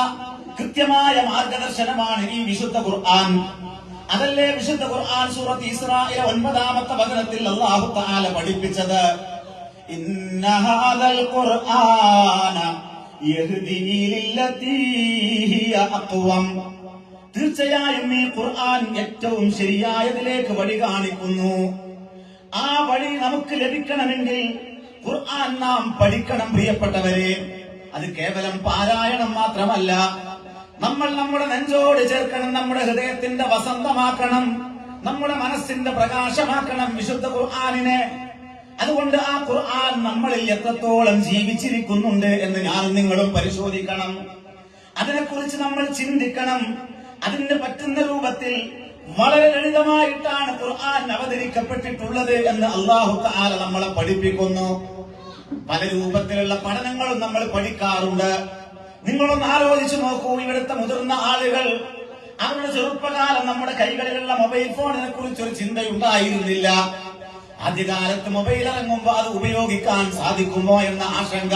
കൃത്യമായ മാർഗദർശനമാണ് ഈ വിശുദ്ധ ഖുർആൻ. അതല്ലേ വിശുദ്ധ ഖുർആൻ സൂറത്ത് ഇസ്രായിലെ 9-ാമത്തെ വചനത്തിൽ അല്ലാഹു തആല പഠിപ്പിച്ചത്, ഇന്ന ഹാദൽ ഖുർആന യഹ്ദീ ലില്ലതീ ഹിയ അഖ്വം. തീർച്ചയായും ഈ ഖുർആൻ ഏറ്റവും ശരിയായതിലേക്ക് വഴി കാണിക്കുന്നു. ആ വഴി നമുക്ക് ലഭിക്കണമെങ്കിൽ ഖുർആൻ നാം പഠിക്കണം പ്രിയപ്പെട്ടവരെ. അത് കേവലം പാരായണം മാത്രമല്ല, നമ്മൾ നമ്മുടെ നെഞ്ചോട് ചേർക്കണം, നമ്മുടെ ഹൃദയത്തിന്റെ വസന്തമാക്കണം, നമ്മുടെ മനസ്സിന്റെ പ്രകാശമാക്കണം വിശുദ്ധ ഖുർആനിനെ. അതുകൊണ്ട് ആ ഖുർആൻ നമ്മളിൽ എത്രത്തോളം ജീവിച്ചിരിക്കുന്നുണ്ട് എന്ന് ഞാനും നിങ്ങളും പരിശോധിക്കണം. അതിനെക്കുറിച്ച് നമ്മൾ ചിന്തിക്കണം. അതിന് പറ്റുന്ന രൂപത്തിൽ വളരെ ലളിതമായിട്ടാണ് ഖുർആൻ അവതരിക്കപ്പെട്ടിട്ടുള്ളത് എന്ന് അല്ലാഹു തആല നമ്മളെ പഠിപ്പിക്കുന്നു. പല രൂപത്തിലുള്ള പഠനങ്ങളും നമ്മൾ പഠിക്കാറുണ്ട്. നിങ്ങളൊന്ന് ആലോചിച്ചു നോക്കൂ, ഇവിടുത്തെ മുതിർന്ന ആളുകൾ അവരുടെ ചെറുപ്പകാലം നമ്മുടെ കൈകളിലുള്ള മൊബൈൽ ഫോണിനെ കുറിച്ചൊരു ചിന്തയുണ്ടായിരുന്നില്ല. ആദ്യകാലത്ത് മൊബൈൽ ഇറങ്ങുമ്പോ അത് ഉപയോഗിക്കാൻ സാധിക്കുമോ എന്ന ആശങ്ക,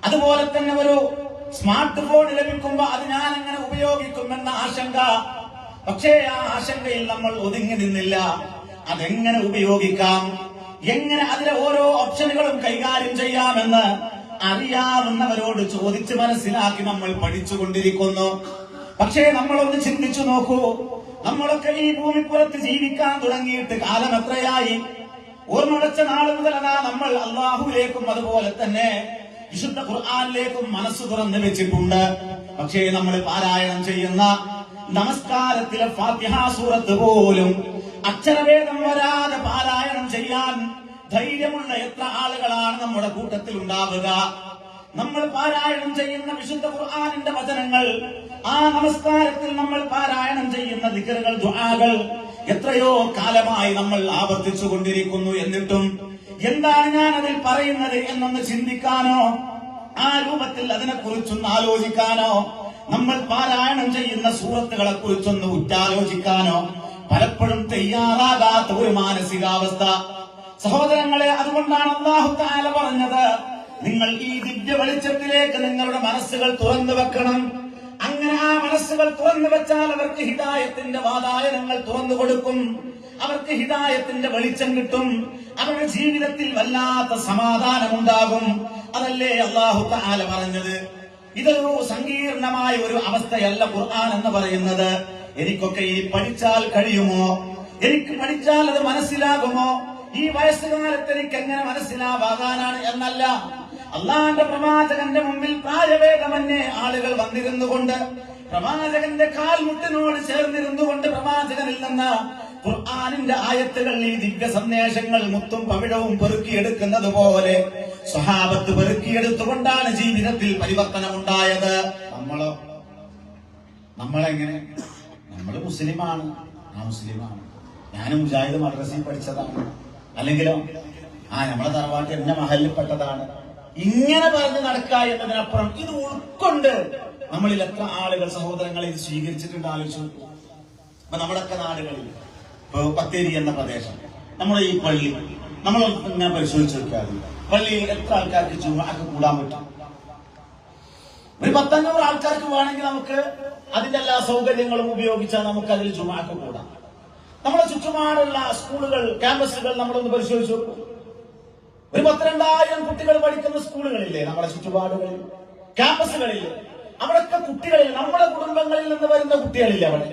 അതുപോലെ തന്നെ ഒരു സ്മാർട്ട് ഫോൺ ലഭിക്കുമ്പോ അത് ഞാൻ എങ്ങനെ ഉപയോഗിക്കുമെന്ന ആശങ്ക. പക്ഷേ ആ ആശങ്കയിൽ നമ്മൾ ഒതുങ്ങി നിന്നില്ല. അതെങ്ങനെ ഉപയോഗിക്കാം, എങ്ങനെ അതിലെ ഓരോ ഓപ്ഷനുകളും കൈകാര്യം ചെയ്യാമെന്ന് അറിയാവുന്നവരോട് ചോദിച്ച് മനസ്സിലാക്കി നമ്മൾ പഠിച്ചുകൊണ്ടിരിക്കുന്നു. പക്ഷേ നമ്മളൊന്ന് ചിന്തിച്ചു നോക്കൂ, നമ്മളൊക്കെ ഈ ഭൂമിപ്പുറത്ത് ജീവിക്കാൻ തുടങ്ങിയിട്ട് കാലം എത്രയായി? ഓർമ്മ വെച്ച നാൾ മുതൽ നമ്മൾ അള്ളാഹുവിലേക്കും അതുപോലെ തന്നെ വിശുദ്ധ ഖുർആനിലേക്കും മനസ്സ് തുറന്നു വെച്ചിട്ടുണ്ട്. പക്ഷേ നമ്മൾ പാരായണം ചെയ്യുന്ന നമസ്കാരത്തിലെ ഫാത്തിഹ സൂറത്ത് പോലും അക്ഷരഭേദം വരാതെ പാരായണം ചെയ്യാൻ ധൈര്യമുള്ള എത്ര ആളുകളാണ് നമ്മുടെ കൂട്ടത്തിൽ ഉണ്ടാവുക? നമ്മൾ പാരായണം ചെയ്യുന്ന വിശുദ്ധ ഖുർആനിന്റെ വചനങ്ങൾ, ആ നമസ്കാരത്തിൽ നമ്മൾ പാരായണം ചെയ്യുന്ന ദിക്റുകൾ, ദുആകൾ എത്രയോ കാലമായി നമ്മൾ ആവർത്തിച്ചു കൊണ്ടിരിക്കുന്നു. എന്നിട്ടും എന്താണ് ഞാൻ അതിൽ പറയുന്നത് എന്നൊന്ന് ചിന്തിക്കാനോ ആ രൂപത്തിൽ അതിനെക്കുറിച്ചൊന്ന് ആലോചിക്കാനോ, നമ്മൾ പാരായണം ചെയ്യുന്ന സൂറത്തുകളെ കുറിച്ചൊന്ന് ഉറ്റാലോചിക്കാനോ പലപ്പോഴും തയ്യാറാകാത്ത ഒരു മാനസികാവസ്ഥ. സഹോദരങ്ങളെ, അതുകൊണ്ടാണ് അല്ലാഹു തആല പറഞ്ഞത്, നിങ്ങൾ ഈ ദിവ്യ വെളിച്ചത്തിലേക്ക് നിങ്ങളുടെ മനസ്സുകൾ തുറന്നു വെക്കണം. അങ്ങനെ ആ മനസ്സുകൾ തുറന്നു വെച്ചാൽ അവർക്ക് ഹിദായത്തിന്റെ വാതായനങ്ങൾ തുറന്നു കൊടുക്കും. അവർക്ക് ഹിദായത്തിന്റെ വെളിച്ചം കിട്ടും. അവരുടെ ജീവിതത്തിൽ വല്ലാത്ത സമാധാനമുണ്ടാകും. അതല്ലേ അല്ലാഹു തആല പറഞ്ഞത്. ഇതൊരു സങ്കീർണമായ ഒരു അവസ്ഥയല്ല ഖുർആൻ എന്ന് പറയുന്നത്. എനിക്കൊക്കെ ഇനി പഠിച്ചാൽ കഴിയുമോ? എനിക്ക് പഠിച്ചാൽ അത് മനസ്സിലാകുമോ? ഈ വയസ്സുകാലത്ത് എനിക്ക് എങ്ങനെ മനസ്സിലാവാകാനാണ് എന്നല്ല. അള്ളാന്റെ പ്രവാചകന്റെ മുമ്പിൽ പ്രായഭേദമന്യേ ആളുകൾ വന്നിരുന്നുകൊണ്ട് പ്രവാചകന്റെ കാൽമുട്ടിനോട് ചേർന്നിരുന്നുകൊണ്ട് പ്രവാചകനിൽ നിന്ന് ഖുർആനിന്റെ ആയത്തുകൾ, ഈ ദിവ്യ സന്ദേശങ്ങൾ മുത്തും പവിഴവും പെറുക്കിയെടുക്കുന്നത് പോലെ സ്വഹാബത്ത് പെറുക്കിയെടുത്തുകൊണ്ടാണ് ജീവിതത്തിൽ പരിവർത്തനമുണ്ടായത്. നമ്മളെങ്ങനെ? നമ്മൾ മുസ്ലിമാണ്, ആ മുസ്ലിമാണ്, ഞാനും മുജാഹിദ് മദ്രസയിൽ പഠിച്ചതാണ്, അല്ലെങ്കിലോ നമ്മളെ തറവാട്ട് എന്റെ മഹലിൽപ്പെട്ടതാണ്, ഇങ്ങനെ പറഞ്ഞ് നടക്കുക എന്നതിനപ്പുറം ഇത് ഉൾക്കൊണ്ട് നമ്മളിൽ എത്ര ആളുകൾ സഹോദരങ്ങളെ ഇത് സ്വീകരിച്ചിട്ടുണ്ട് ആലോചിച്ചു. അപ്പൊ നമ്മുടെയൊക്കെ നാടുകളിൽ ഇപ്പൊ ബത്തേരി എന്ന പ്രദേശം, നമ്മുടെ ഈ പള്ളി നമ്മൾ ഇങ്ങനെ പരിശോധിച്ച് നോക്കിയാൽ പള്ളിയിൽ എത്ര ആൾക്കാർക്ക് ജുമുഅക്ക് കൂടാൻ പറ്റും? ഒരു 500 ആൾക്കാർക്ക് വേണമെങ്കിൽ നമുക്ക് അതിന്റെ എല്ലാ സൗകര്യങ്ങളും ഉപയോഗിച്ചാൽ നമുക്ക് അതിൽ ജുമുഅക്ക് കൂടാം. നമ്മുടെ ചുറ്റുപാടുള്ള സ്കൂളുകൾ, ക്യാമ്പസുകൾ നമ്മളൊന്ന് പരിശോധിച്ചു നോക്കും. ഒരു 12,000 കുട്ടികൾ പഠിക്കുന്ന സ്കൂളുകളില്ലേ നമ്മുടെ ചുറ്റുപാടുകളിൽ, ക്യാമ്പസുകളിൽ? അവിടൊക്കെ കുട്ടികളിൽ നമ്മുടെ കുടുംബങ്ങളിൽ നിന്ന് വരുന്ന കുട്ടികളില്ല. അവിടെ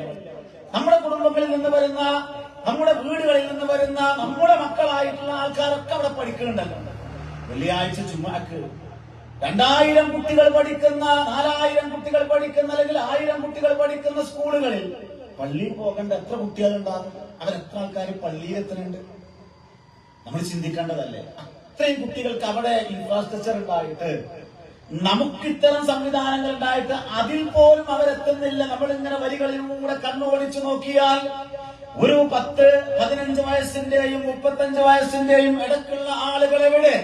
നമ്മുടെ കുടുംബങ്ങളിൽ നിന്ന് വരുന്ന, നമ്മുടെ വീടുകളിൽ നിന്ന് വരുന്ന നമ്മുടെ മക്കളായിട്ടുള്ള ആൾക്കാരൊക്കെ അവിടെ പഠിക്കുന്നുണ്ടല്ലോ. വെള്ളിയാഴ്ച ജുമുഅക്ക് 2000 കുട്ടികൾ പഠിക്കുന്ന, 4000 കുട്ടികൾ പഠിക്കുന്ന, അല്ലെങ്കിൽ 1000 കുട്ടികൾ പഠിക്കുന്ന സ്കൂളുകളിൽ പള്ളിയിൽ പോകേണ്ട എത്ര കുട്ടികളുണ്ടാകും? അവരെത്ര ആൾക്കാർ പള്ളിയിൽ എത്തുന്നുണ്ട്? നമ്മൾ ചിന്തിക്കേണ്ടതല്ലേ? അത്രയും കുട്ടികൾക്ക് അവിടെ ഇൻഫ്രാസ്ട്രക്ചർ ഉണ്ടായിട്ട്, നമുക്ക് ഇത്തരം സംവിധാനങ്ങൾ ഉണ്ടായിട്ട് അതിൽ പോലും അവരെത്തുന്നില്ല. നമ്മളിങ്ങനെ വരികളിലൂടെ കണ്ണോടിച്ചു നോക്കിയാൽ ഒരു 10-15 വയസ്സിന്റെയും 35 വയസ്സിന്റെയും ഇടയ്ക്കുള്ള ആളുകൾ എവിടെ?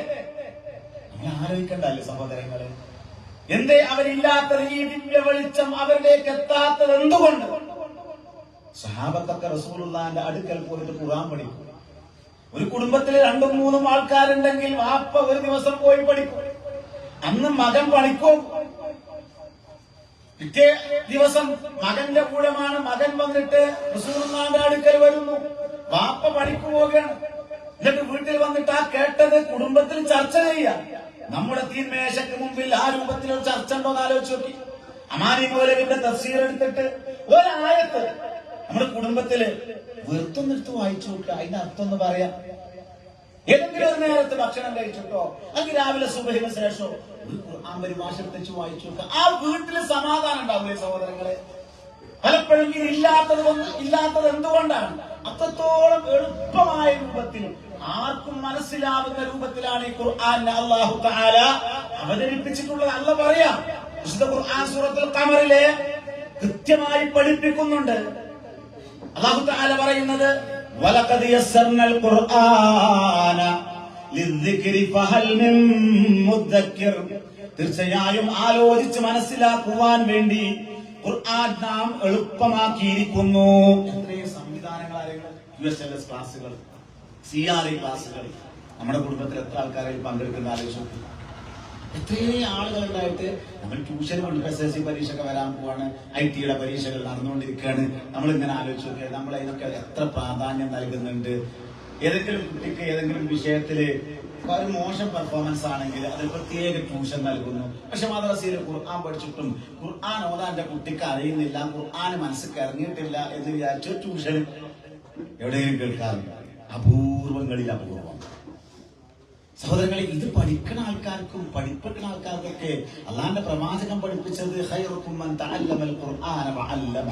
നമ്മൾ ആലോചിക്കണ്ടല്ലേ സഹോദരങ്ങളെ? എന്തേ അവരില്ലാത്തത്? ഈ ദിവ്യ വെളിച്ചം അവരിലേക്ക് എത്താത്തത് എന്തുകൊണ്ട്? സഹാബത്തൊക്കെ റസൂലുള്ളാഹിന്റെ അടുക്കൽ പോയിട്ട് ഖുർആൻ പഠിക്കും. ഒരു കുടുംബത്തിൽ 2-3 ആൾക്കാരുണ്ടെങ്കിൽ വാപ്പ ഒരു ദിവസം പോയി പഠിക്കും. അന്ന് മകൻ പണിക്കും, പിറ്റേ ദിവസം മകന്റെ കൂടമാണ്. മകൻ വന്നിട്ട് റസൂലുള്ളാഹിന്റെ അടുക്കൽ വരുന്നു, വാപ്പ പണിക്ക് പോവുകയാണ്. എന്നിട്ട് വീട്ടിൽ വന്നിട്ട് ആ കേട്ടത് കുടുംബത്തിൽ ചർച്ച ചെയ്യാം. നമ്മുടെ തീന്മേശക്ക് മുമ്പിൽ ആ രൂപത്തിലൊരു ചർച്ച ഉണ്ടോ എന്ന് ആലോചിച്ച് നോക്കി. അമാനി മൗലവിന്റെ തഫ്സീർ എടുത്തിട്ട് ഒരായത്ത് നമ്മുടെ കുടുംബത്തില് വെറുത്തൊന്നെടുത്ത് വായിച്ചു നോക്കുക, അതിന്റെ അർത്ഥം ഒന്ന് പറയാം. ഏതെങ്കിലും ഒരു നേരത്തെ ഭക്ഷണം കഴിച്ചിട്ടോ അല്ലെങ്കിൽ രാവിലെ സുബഹിന് ശേഷം ഒരു ഖുർആൻ പരിഭാഷ എടുത്ത് വായിച്ചു നോക്കുക. ആ വീട്ടില് സമാധാനം ഉണ്ടാവില്ലേ സഹോദരങ്ങളെ? പലപ്പോഴും ഇത് ഇല്ലാത്തത് എന്തുകൊണ്ടാണ്? അത്രത്തോളം എളുപ്പമായ രൂപത്തിൽ ആർക്കും മനസ്സിലാവുന്ന രൂപത്തിലാണ് ഈ ഖുർആൻ അല്ലാഹു തആല അവതരിപ്പിച്ചിട്ടുള്ളത്. അല്ലാഹു പറയാം, വിശുദ്ധ ഖുർആൻ സൂറത്തുൽ ഖമറിലെ കൃത്യമായി പഠിപ്പിക്കുന്നുണ്ട്. അല്ലാഹു തആല പറയുന്നത് വലഖദ് യസ്സർനൽ ഖുർആന ലിദ്ദിക്രി ഫഹൽ മിൻ മുദ്ദക്കിർ. തീർച്ചയായും ആലോചിച്ച് മനസ്സിലാക്കുവാൻ വേണ്ടി ഖുർആൻ നാം എളുപ്പമാക്കിയിരിക്കുന്നു. എത്രയും സംവിധാനങ്ങൾ, USLS ക്ലാസുകൾ, CRE ക്ലാസുകൾ, നമ്മുടെ കുടുംബത്തിൽ എത്ര ആൾക്കാരെ പങ്കെടുക്കുന്ന ആലോചിച്ചു. എത്രയും ആളുകളുണ്ടായിട്ട് നമ്മൾ ട്യൂഷൻ കൊണ്ട് SSLC പരീക്ഷയൊക്കെ വരാൻ പോവാണ്, IT-യുടെ പരീക്ഷകൾ നടന്നുകൊണ്ടിരിക്കുകയാണ്. നമ്മൾ ഇങ്ങനെ ആലോചിച്ച് നോക്കിയാൽ നമ്മൾ അതിനൊക്കെ എത്ര പ്രാധാന്യം നൽകുന്നുണ്ട്. ഏതെങ്കിലും കുട്ടിക്ക് ഏതെങ്കിലും വിഷയത്തില് ഒരു മോശം പെർഫോമൻസ് ആണെങ്കിൽ അതിൽ പ്രത്യേക ട്യൂഷൻ നൽകുന്നു. പക്ഷെ മദ്രസയിൽ ഖുർആൻ പഠിച്ചിട്ടും ഖുർആൻ ഓതാന്റെ കുട്ടിക്ക് അറിയുന്നില്ല, ഖുർആൻ മനസ്സിൽ ഇറങ്ങിയിട്ടില്ല എന്ന് വിചാരിച്ച് ട്യൂഷൻ എവിടെയെങ്കിലും കേൾക്കാറില്ല. അപൂർവങ്ങളിൽ അപൂർവം. സഹോദരങ്ങളെ, ഇത് പഠിക്കുന്ന ആൾക്കാർക്കും പഠിപ്പിക്കുന്ന ആൾക്കാർക്കൊക്കെ അള്ളാന്റെ പ്രവാചകൻ പഠിപ്പിച്ചത് ഖൈറുക്കും മൻ തഅല്ലമൽ ഖുർആന വഅല്ലമ.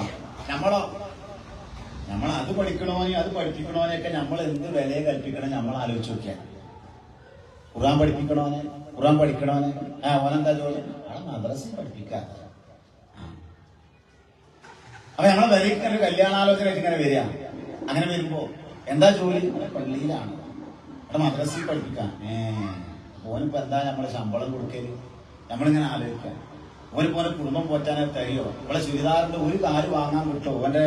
നമ്മൾ അത് പഠിക്കണോനെ അത് പഠിപ്പിക്കണോനെയൊക്കെ നമ്മൾ എന്ത് വിലയെ കൽപ്പിക്കണം നമ്മൾ ആലോചിച്ച് നോക്കിയാൽ. ഖുർആൻ പഠിപ്പിക്കണോനെ ഖുർആൻ പഠിക്കണോനെ ഓനെന്താ ജോലി? അവിടെ മദ്രസയിൽ പഠിപ്പിക്കാത്ത. അപ്പൊ ഞങ്ങളെ വിലയ്ക്ക് കല്യാണാലോചനയായിട്ട് ഇങ്ങനെ വരിക. അങ്ങനെ വരുമ്പോ എന്താ ജോലി? പള്ളിയിലാണ്, അവിടെ മദ്രസയിൽ പഠിപ്പിക്കാൻ. ഓനിപ്പോ എന്താ നമ്മളെ ശമ്പളം കൊടുക്കല്? നമ്മളിങ്ങനെ ആലോചിക്കാം. ഓനിപ്പോലെ കുടുംബം പോറ്റാനേ തരിയോ? ഇവിടെ ചുരിദാറിന്റെ ഒരു കാല് വാങ്ങാൻ കിട്ടോ ഓന്റെ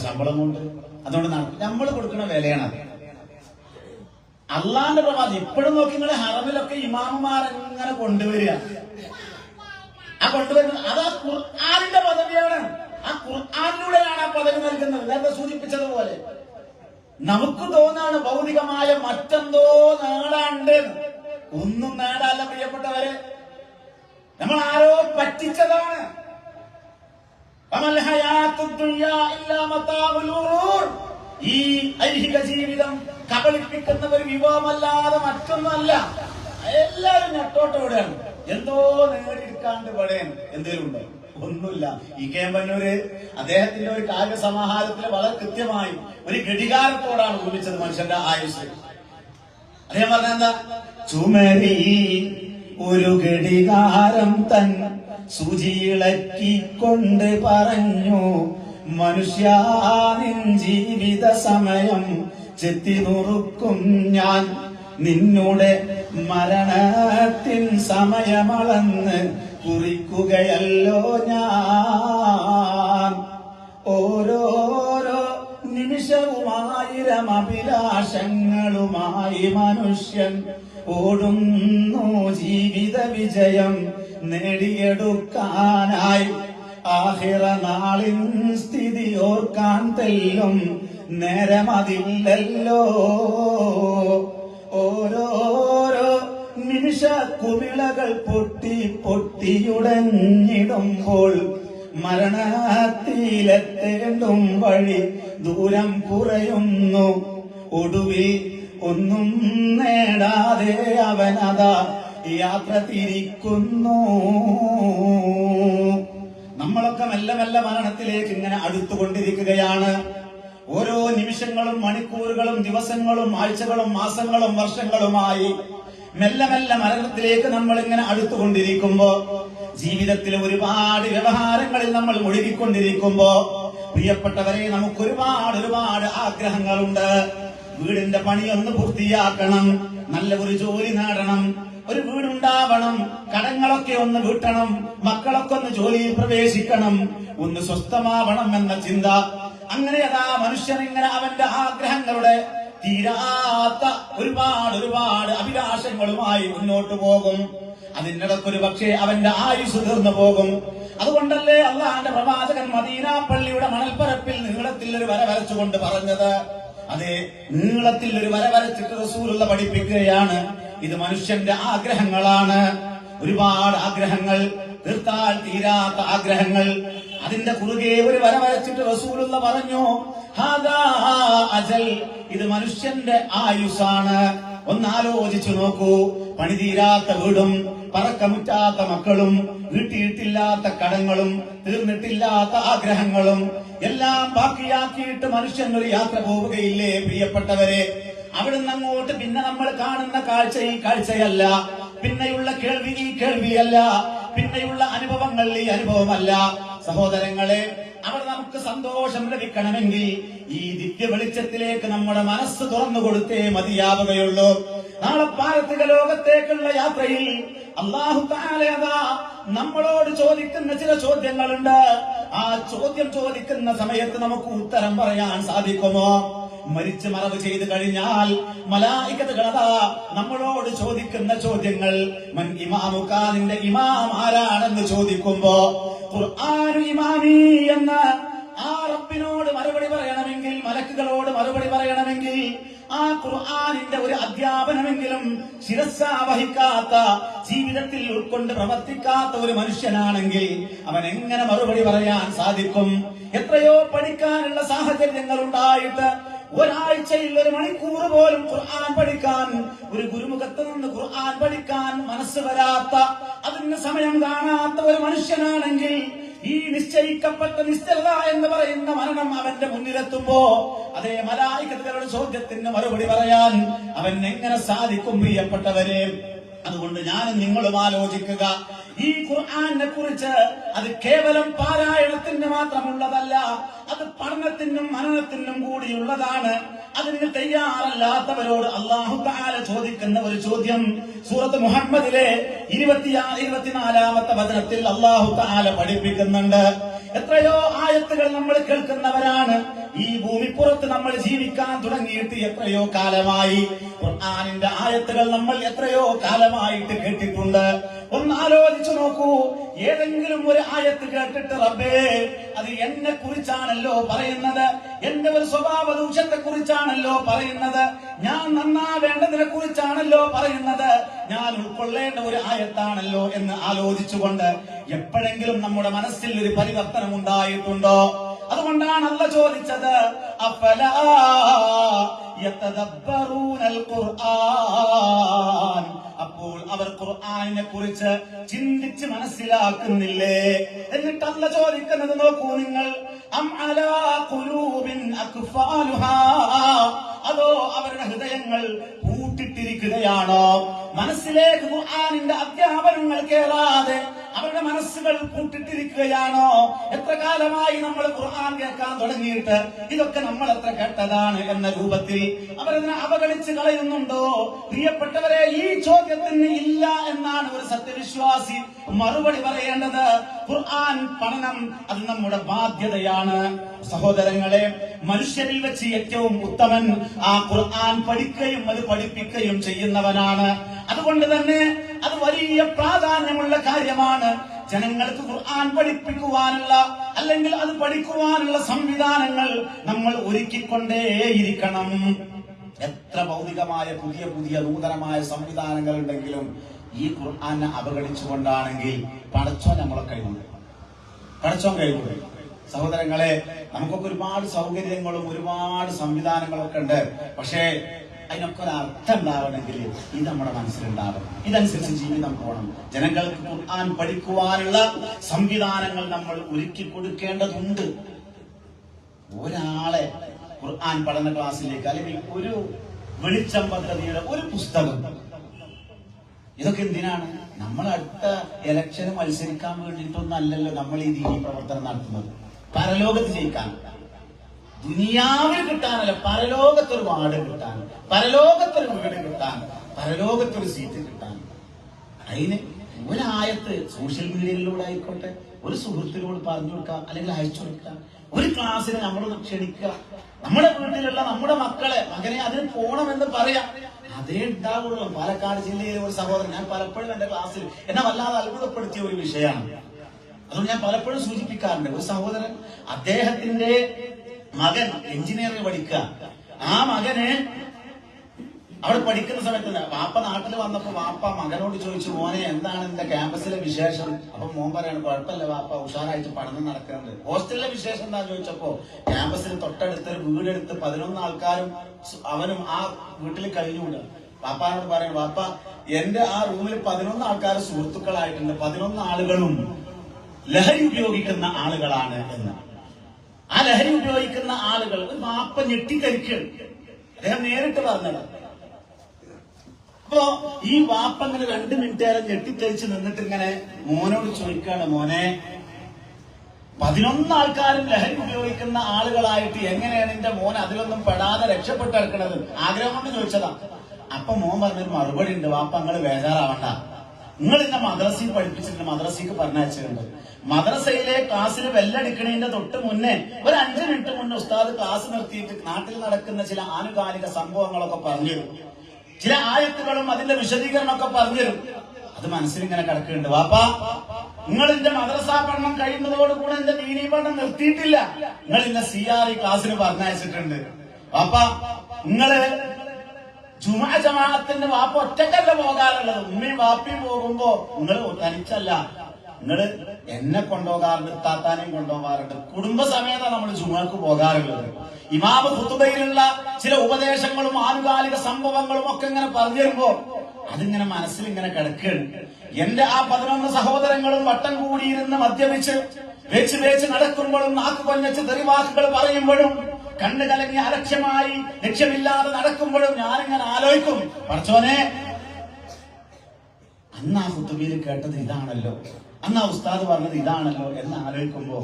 ശമ്പളം കൊണ്ട്? അതുകൊണ്ട് നമ്മൾ കൊടുക്കുന്ന വിലയാണ് അത്. അള്ളാന്റെ പ്രവാദം ഇപ്പോഴും നോക്കി നിങ്ങളെ ഹറമിലൊക്കെ ഇമാമുമാരെങ്ങനെ കൊണ്ടുവരിക. ആ കൊണ്ടുവരുന്നത് അത് ആ ഖുർആനിന്റെ പദവിയാണ്. ആ ഖുർആനിലൂടെയാണ് ആ പദവി നൽകുന്നത്. നേരത്തെ സൂചിപ്പിച്ചതുപോലെ നമുക്ക് തോന്നാണ് ഭൗതികമായ മറ്റെന്തോ നേടാണ്ട്. ഒന്നും നേടാല്ല പ്രിയപ്പെട്ടവരെ, നമ്മൾ ആരോ പറ്റിച്ചതാണ്. ഈ ഐഹിക ജീവിതം കബളിപ്പിക്കുന്ന ഒരു വിഭവമല്ലാതെ മറ്റൊന്നുമല്ല. എല്ലാരും നെട്ടോട്ടോടെയാണ്. എന്തോ നേടിയെടുക്കാണ്ട് പടയാണ്. എന്തേലും ഉണ്ടോ? ഒന്നുമില്ല. E.K. Bannur അദ്ദേഹത്തിന്റെ ഒരു കാവ്യസമാഹാരത്തിൽ വളരെ കൃത്യമായി ഒരു ഘടികാരത്തോടാണ് ഉപമിച്ചത് മനുഷ്യന്റെ ആയുസ്. അദ്ദേഹം പറഞ്ഞെന്താ? ചുമരി ഒരു ഘടികാരം തൻ സൂചിയിളക്കിക്കൊണ്ട് പറഞ്ഞു, മനുഷ്യ നിൻ ജീവിത സമയം ചെത്തി നുറുക്കും ഞാൻ, നിന്നുടെ മരണത്തിൻ സമയമളന്ന് കുറിക്കുകയല്ലോ ഞാൻ. ഓരോരോ നിമിഷവുമായിരം അഭിലാഷങ്ങളുമായി മനുഷ്യൻ ഓടുന്നു ജീവിത വിജയം നേടിയെടുക്കാനായി. ആഖിറ നാളിൻ സ്ഥിതി ഓർക്കാൻ തെല്ലും നേരമതില്ലല്ലോ. ഓരോരോ നിമിഷ കുമിളകൾ പൊട്ടി പൊട്ടിയുടഞ്ഞിടുമ്പോൾ മരണത്തിലെത്തേണ്ടും വഴി ദൂരം കുറയുന്നു. ഒടുവിൽ ഒന്നും നേടാതെ അവനതാ യാത്ര തിരിക്കുന്നു. നമ്മളൊക്കെ മെല്ലെ മെല്ലെ മരണത്തിലേക്ക് ഇങ്ങനെ അടുത്തുകൊണ്ടിരിക്കുകയാണ്. ഓരോ നിമിഷങ്ങളും മണിക്കൂറുകളും ദിവസങ്ങളും ആഴ്ചകളും മാസങ്ങളും വർഷങ്ങളുമായി മെല്ലെ മെല്ലെ മരണത്തിലേക്ക് നമ്മൾ ഇങ്ങനെ അടുത്തുകൊണ്ടിരിക്കുമ്പോ, ജീവിതത്തിലെ ഒരുപാട് വ്യവഹാരങ്ങളിൽ നമ്മൾ മുഴുകിക്കൊണ്ടിരിക്കുമ്പോ, പ്രിയപ്പെട്ടവരെ, നമുക്ക് ഒരുപാട് ആഗ്രഹങ്ങളുണ്ട്. വീടിന്റെ പണിയൊന്ന് പൂർത്തിയാക്കണം, നല്ല ഒരു ജോലി നേടണം, ഒരു വീടുണ്ടാവണം, കടങ്ങളൊക്കെ ഒന്ന് വീട്ടണം, മക്കളൊക്കെ ഒന്ന് ജോലിയിൽ പ്രവേശിക്കണം, ഒന്ന് സ്വസ്ഥമാവണം എന്ന ചിന്ത. അങ്ങനെ അതാ മനുഷ്യൻ ഇങ്ങനെ അവന്റെ ആഗ്രഹങ്ങളുടെ തീരാത്ത ഒരുപാട് അഭിലാഷങ്ങളുമായി മുന്നോട്ട് പോകും. അതിനിടക്കൊരു പക്ഷേ അവന്റെ ആയുസ് തീർന്നു പോകും. അതുകൊണ്ടല്ലേ അള്ളാഹുവിന്റെ പ്രവാചകൻ മദീന പള്ളിയുടെ മണൽപ്പരപ്പിൽ നീളത്തിൽ ഒരു വര വരച്ചുകൊണ്ട് പറഞ്ഞത്? അതെ, നീളത്തിൽ ഒരു വര വരച്ചിട്ട് റസൂലുള്ള പഠിപ്പിക്കുകയാണ്, ഇത് മനുഷ്യന്റെ ആഗ്രഹങ്ങളാണ്. ഒരുപാട് ആഗ്രഹങ്ങൾ, തീർത്താൽ തീരാത്ത ആഗ്രഹങ്ങൾ. അതിന്റെ കുറുകെ ഒരു വര വരച്ചിട്ട് റസൂലുള്ള പറഞ്ഞു, ഹാദാ അജൽ, ഇത് മനുഷ്യന്റെ ആയുസാണ്. ഒന്നാലോചിച്ചു നോക്കൂ, പണിതീരാത്ത വീടും പറക്കമുറ്റാത്ത മക്കളും വീട്ടിയിട്ടില്ലാത്ത കടങ്ങളും തീർന്നിട്ടില്ലാത്ത ആഗ്രഹങ്ങളും എല്ലാം ബാക്കിയാക്കിയിട്ട് മനുഷ്യൻ ഒരു യാത്ര പോവുകയില്ലേ പ്രിയപ്പെട്ടവരെ? അവിടുന്ന് അങ്ങോട്ട് പിന്നെ നമ്മൾ കാണുന്ന കാഴ്ച ഈ കാഴ്ചയല്ല, പിന്നെയുള്ള കേൾവി ഈ കേൾവിയല്ല, പിന്നെയുള്ള അനുഭവങ്ങൾ ഈ അനുഭവമല്ല. സഹോദരങ്ങളെ, അവിടെ നമുക്ക് സന്തോഷം ലഭിക്കണമെങ്കിൽ ഈ ദിവ്യ വെളിച്ചത്തിലേക്ക് നമ്മുടെ മനസ്സ് തുറന്നു കൊടുത്തേ മതിയാവുകയുള്ളൂ. നാളെ പാരത്രിക ലോകത്തേക്കുള്ള യാത്രയിൽ അല്ലാഹു തആല നമ്മളോട് ചോദിക്കുന്ന ചില ചോദ്യങ്ങളുണ്ട്. ആ ചോദ്യം ചോദിക്കുന്ന സമയത്ത് നമുക്ക് ഉത്തരം പറയാൻ സാധിക്കുമോ? മരിച്ച് മറവ് ചെയ്ത് കഴിഞ്ഞാൽ മലായികത്തുകൾ നമ്മളോട് ചോദിക്കുന്ന ചോദ്യങ്ങൾ, മൻ ഇമാമുക, നിന്റെ ഇമാം ആരാണെന്ന് ചോദിക്കുമ്പോ ഖുർആൻ ഇമാമി എന്ന് ആ റബ്ബിനോട് മറുപടി പറയണമെങ്കിൽ, മലക്കുകളോട് മറുപടി പറയണമെങ്കിൽ ആ ഖുർആനിന്റെ ഒരു അധ്യാപനമെങ്കിലും ശിരസ്സാ വഹിക്കാത്ത, ജീവിതത്തിൽ ഉൾക്കൊണ്ട് പ്രവർത്തിക്കാത്ത ഒരു മനുഷ്യനാണെങ്കിൽ അവൻ എങ്ങനെ മറുപടി പറയാൻ സാധിക്കും? എത്രയോ പഠിക്കാനുള്ള സാഹചര്യങ്ങൾ ഉണ്ടായിട്ട് ഒരാഴ്ചയിൽ 1 മണിക്കൂർ പോലും ഖുർആൻ പഠിക്കാൻ, ഒരു ഗുരുമുഖത്ത് നിന്ന് ഖുർആൻ പഠിക്കാൻ മനസ്സ് വരാത്ത, അതിന് സമയം കാണാത്ത ഒരു മനുഷ്യനാണെങ്കിൽ ഈ നിശ്ചയിക്കപ്പെട്ട നിശ്ചലത എന്ന് പറയുന്ന മരണം അവന്റെ മുന്നിലെത്തുമ്പോ അതേ മലായികത്തുകളുടെ ചോദ്യത്തിന് മറുപടി പറയാൻ അവൻ എങ്ങനെ സാധിക്കും പ്രിയപ്പെട്ടവരെ? അതുകൊണ്ട് ഞാനും നിങ്ങളും ആലോചിക്കുക, ഈ ഖുർആനെ കുറിച്ച് അത് കേവലം പാരായണത്തിന് മാത്രമുള്ളതല്ല, അത് പഠനത്തിനും മനനത്തിനും കൂടിയുള്ളതാണ്. അതിന് തയ്യാറല്ലാത്തവരോട് അല്ലാഹു തആല ചോദിക്കുന്ന ഒരു ചോദ്യം സൂറത്ത് മുഹമ്മദിലെ 24-ാമത്തെ വചനത്തിൽ അല്ലാഹു തആല പഠിപ്പിക്കുന്നുണ്ട്. എത്രയോ ആയത്തുകൾ നമ്മൾ കേൾക്കുന്നവരാണ്. ഈ ഭൂമിപ്പുറത്ത് നമ്മൾ ജീവിക്കാൻ തുടങ്ങിയിട്ട് എത്രയോ കാലമായി. ഖുർആനിന്റെ ആയത്തുകൾ നമ്മൾ എത്രയോ കാലമായിട്ട് കേട്ടിട്ടുണ്ട്. ഒന്ന് ആലോചിച്ചു നോക്കൂ, ഏതെങ്കിലും ഒരു ആയത്ത് കേട്ടിട്ട് റബ്ബേ അത് എന്നെ കുറിച്ചാണല്ലോ പറയുന്നത്, എന്റെ ഒരു സ്വഭാവ ദൂഷ്യത്തെ കുറിച്ചാണല്ലോ പറയുന്നത്, ഞാൻ നന്നാവേണ്ടതിനെ കുറിച്ചാണല്ലോ പറയുന്നത്, ഞാൻ ഉൾക്കൊള്ളേണ്ട ഒരു ആയത്താണല്ലോ എന്ന് ആലോചിച്ചുകൊണ്ട് എപ്പോഴെങ്കിലും നമ്മുടെ മനസ്സിൽ ഒരു പരിവർത്തനം ഉണ്ടായിട്ടുണ്ടോ? അതുകൊണ്ടാണ് അല്ലാഹ് ചോദിച്ചത്, അഫലാ യതദബ്ബറൂനൽ ഖുർആൻ, അപ്പോൾ അവർ ഖുർആനിനെ കുറിച്ച് ചിന്തിച്ച് മനസ്സിലാക്കുന്നില്ലേ? എന്നിട്ട് അല്ലാഹ് ചോദിക്കുന്നത് നോക്കൂ നിങ്ങൾ, അം അലാ ഖുലൂബിൻ അക്ഫാലുഹാ, അതോ അവരുടെ ഹൃദയങ്ങൾ പൂട്ടിട്ടിരിക്കുകയാണോ? മനസ്സിലേക്ക് ഖുർആനിന്റെ അധ്യാപനങ്ങൾ കേറാതെ അവരുടെ മനസ്സുകൾ പൂട്ടിട്ടിരിക്കുകയാണോ? എത്ര കാലമായി നമ്മൾ ഖുർആൻ കേൾക്കാൻ തുടങ്ങിയിട്ട് ഇതൊക്കെ നമ്മൾ എത്ര കേട്ടതാണ് എന്ന രൂപത്തിൽ അവരതിനെ അവഗണിച്ച് കളയുന്നുണ്ടോ? പ്രിയപ്പെട്ടവരെ, ഈ ചോദ്യത്തിന് ഇല്ല എന്നാണ് ഒരു സത്യവിശ്വാസി മറുപടി പറയേണ്ടത്. ഖുർആൻ പഠനം അത് നമ്മുടെ ബാധ്യതയാണ്. സഹോദരങ്ങളെ, മനുഷ്യരിൽ വെച്ച് ഏറ്റവും ഉത്തമൻ ആ ഖുർആൻ പഠിക്കുകയും അത് പഠിപ്പിക്കുകയും ചെയ്യുന്നവനാണ്. അതുകൊണ്ട് തന്നെ അത് വലിയ പ്രാധാന്യമുള്ള കാര്യമാണ്. ജനങ്ങൾക്ക് ഖുർആൻ പഠിപ്പിക്കുവാനുള്ള അല്ലെങ്കിൽ അത് പഠിക്കുവാനുള്ള സംവിധാനങ്ങൾ നമ്മൾ ഒരുക്കിക്കൊണ്ടേയിരിക്കണം. എത്ര ഭൗതികമായ പുതിയ പുതിയ നൂതനമായ സംവിധാനങ്ങൾ ഉണ്ടെങ്കിലും ഈ ഖുർആനെ അവഗണിച്ചുകൊണ്ടാണെങ്കിൽ പടച്ചോൻ നമ്മളെ കഴിവുണ്ട്, പടച്ചോൻ കഴിവുണ്ട്. സഹോദരങ്ങളെ, നമുക്കൊക്കെ ഒരുപാട് സൗകര്യങ്ങളും ഒരുപാട് സംവിധാനങ്ങളൊക്കെ ഉണ്ട്. പക്ഷേ അതിനൊക്കെ ഒരു അർത്ഥം ഉണ്ടാവണമെങ്കിൽ ഇത് നമ്മുടെ മനസ്സിലുണ്ടാവണം. ഇതനുസരിച്ച് ജീവിതം പോകണം. ജനങ്ങൾക്ക് ഖുർആൻ പഠിക്കുവാനുള്ള സംവിധാനങ്ങൾ നമ്മൾ ഒരുക്കി കൊടുക്കേണ്ടതുണ്ട്. ഒരാളെ ഖുർആൻ പഠന ക്ലാസ്സിലേക്ക് അല്ലെങ്കിൽ ഒരു വെളിച്ചം പദ്ധതിയുടെ ഒരു പുസ്തകം, ഇതൊക്കെ എന്തിനാണ്? നമ്മൾ അടുത്ത ഇലക്ഷന് മത്സരിക്കാൻ വേണ്ടിയിട്ടൊന്നും അല്ലല്ലോ നമ്മൾ ഈ ദീനി പ്രവർത്തനം നടത്തുന്നത്. പരലോകത്ത് ജയിക്കാൻ, ദുനിയാവിൽ കിട്ടാനല്ല, പരലോകത്തൊരു വാർഡ് കിട്ടാൻ, പരലോകത്തൊരു വീട് കിട്ടാൻ, പരലോകത്തൊരു സീറ്റ് കിട്ടാൻ. അതിന് ഒരായത്ത് സോഷ്യൽ മീഡിയയിലൂടെ ആയിക്കോട്ടെ, ഒരു സുഹൃത്തിനോട് പറഞ്ഞു കൊടുക്കുക, അല്ലെങ്കിൽ അയച്ചു കൊടുക്കുക, ഒരു ക്ലാസ്സിന് നമ്മളൊന്ന് ക്ഷണിക്കുക, നമ്മുടെ വീട്ടിലുള്ള നമ്മുടെ മകനെ അതിന് പോണമെന്ന് പറയാം. അതേ ഉണ്ടാവുള്ളൂ. പാലക്കാട് ജില്ലയിലെ ഒരു സഹോദരൻ, ഞാൻ പലപ്പോഴും എന്റെ ക്ലാസ്സിൽ എന്നെ വല്ലാതെ അത്ഭുതപ്പെടുത്തിയ ഒരു വിഷയമാണ്. അതുകൊണ്ട് ഞാൻ പലപ്പോഴും സൂചിപ്പിക്കാറുണ്ട്. ഒരു സഹോദരൻ, അദ്ദേഹത്തിന്റെ മകൻ എഞ്ചിനീയറിംഗ് പഠിക്കുക, ആ മകന് അവിടെ പഠിക്കുന്ന സമയത്ത് വാപ്പ നാട്ടിൽ വന്നപ്പോ വാപ്പ മകനോട് ചോദിച്ചു, മോനെ എന്താണ് എന്റെ ക്യാമ്പസിലെ വിശേഷം? അപ്പൊ മോൻ പറയാണ്, കുഴപ്പമില്ല വാപ്പ, ഉഷാറായിട്ട് പഠനം നടക്കുന്നുണ്ട്. ഹോസ്റ്റലിലെ വിശേഷം എന്താ ചോദിച്ചപ്പോ ക്യാമ്പസിൽ തൊട്ടടുത്തൊരു വീടെടുത്ത് 11 ആൾക്കാരും അവനും ആ വീട്ടിൽ കഴിഞ്ഞുകൂടുക. വാപ്പാനോട് പറയണം, വാപ്പ എന്റെ ആ റൂമിൽ 11 ആൾക്കാർ സുഹൃത്തുക്കളായിട്ടുണ്ട്, 11 ആളുകളും ലഹരി ഉപയോഗിക്കുന്ന ആളുകളാണ് എന്ന്. ആ ലഹരി ഉപയോഗിക്കുന്ന ആളുകൾ വാപ്പ ഞെട്ടിക്കരിക്കുകയാണ്. അദ്ദേഹം നേരിട്ട് പറഞ്ഞത്. അപ്പോ ഈ വാപ്പ ഇങ്ങനെ 2 മിനിറ്റ് നേരം ഞെട്ടിത്തെറിച്ച് നിന്നിട്ട് ഇങ്ങനെ മോനോട് ചോദിക്കാണ്, മോനെ 11 ആൾക്കാരും ലഹരി ഉപയോഗിക്കുന്ന ആളുകളായിട്ട് എങ്ങനെയാണ് എന്റെ മോൻ അതിലൊന്നും പെടാതെ രക്ഷപ്പെട്ട് കിടക്കുന്നത്? ആഗ്രഹം കൊണ്ട് ചോദിച്ചതാ. അപ്പൊ മോൻ പറഞ്ഞൊരു മറുപടി ഉണ്ട്, വാപ്പ നിങ്ങള് ബേജാറാവണ്ട, നിങ്ങൾ ഇന്ന മദ്രസയിൽ പഠിപ്പിച്ചിട്ടുണ്ട്, മദ്രസയ്ക്ക് പറഞ്ഞയച്ചിട്ടുണ്ട്. മദ്രസയിലെ ക്ലാസ്സിൽ ബെല്ലടിക്കണതിന്റെ തൊട്ട് മുന്നേ ഒരു 5 മിനിറ്റ് മുന്നേ ഉസ്താദ് ക്ലാസ് നിർത്തിയിട്ട് നാട്ടിൽ നടക്കുന്ന ചില ആനുകാലിക സംഭവങ്ങളൊക്കെ പറഞ്ഞുതരും, ചില ആയത്തുകളും അതിന്റെ വിശദീകരണമൊക്കെ പറഞ്ഞുതരും. അത് മനസ്സിലിങ്ങനെ കിടക്കുന്നുണ്ട്. വാപ്പാ, നിങ്ങൾ എന്റെ മദ്രസ പഠനം കഴിയുന്നതോടുകൂടെ എന്റെ ദീനീ പഠനം നിർത്തിയിട്ടില്ല, നിങ്ങൾ ഇന്ന CRE ക്ലാസ്സിന് പറഞ്ഞയച്ചിട്ടുണ്ട്. വാപ്പാ, നിങ്ങള് ജുമാ ജമാഅത്തിന്റെ വാപ്പ ഒറ്റക്കല്ല പോകാറുള്ളത്, ഉമ്മയും വാപ്പയും പോകുമ്പോ നിങ്ങൾ തനിച്ചല്ല, നിങ്ങള് എന്നെ കൊണ്ടുപോകാറുണ്ട്, താത്താനെയും കൊണ്ടുപോകാറുണ്ട്, കുടുംബസമേത നമ്മൾ ജുമാക്ക് പോകാറുള്ളത്. ഇമാമ ഖുതുബയിലുള്ള ചില ഉപദേശങ്ങളും ആനുകാലിക സംഭവങ്ങളും ഒക്കെ ഇങ്ങനെ പറഞ്ഞു തരുമ്പോ അതിങ്ങനെ മനസ്സിൽ ഇങ്ങനെ കിടക്കുകയാണ്. എന്റെ ആ 11 സഹോദരങ്ങളും വട്ടം കൂടിയിരുന്ന് മദ്യപിച്ച് വേച്ച് നടക്കുമ്പോഴും നാക്ക് കൊഞ്ഞച്ച് തെറിവാക്കുകൾ പറയുമ്പോഴും കണ്ണു കലങ്ങി അലക്ഷ്യമായി ലക്ഷ്യമില്ലാതെ നടക്കുമ്പോഴും ഞാനിങ്ങനെ ആലോചിക്കും, പടച്ചോനെ അന്ന് ആ ഖുതുബയിൽ കേട്ടത് ഇതാണല്ലോ, അന്ന് ആ ഉസ്താദ് പറഞ്ഞത് ഇതാണല്ലോ എന്ന് ആലോചിക്കുമ്പോ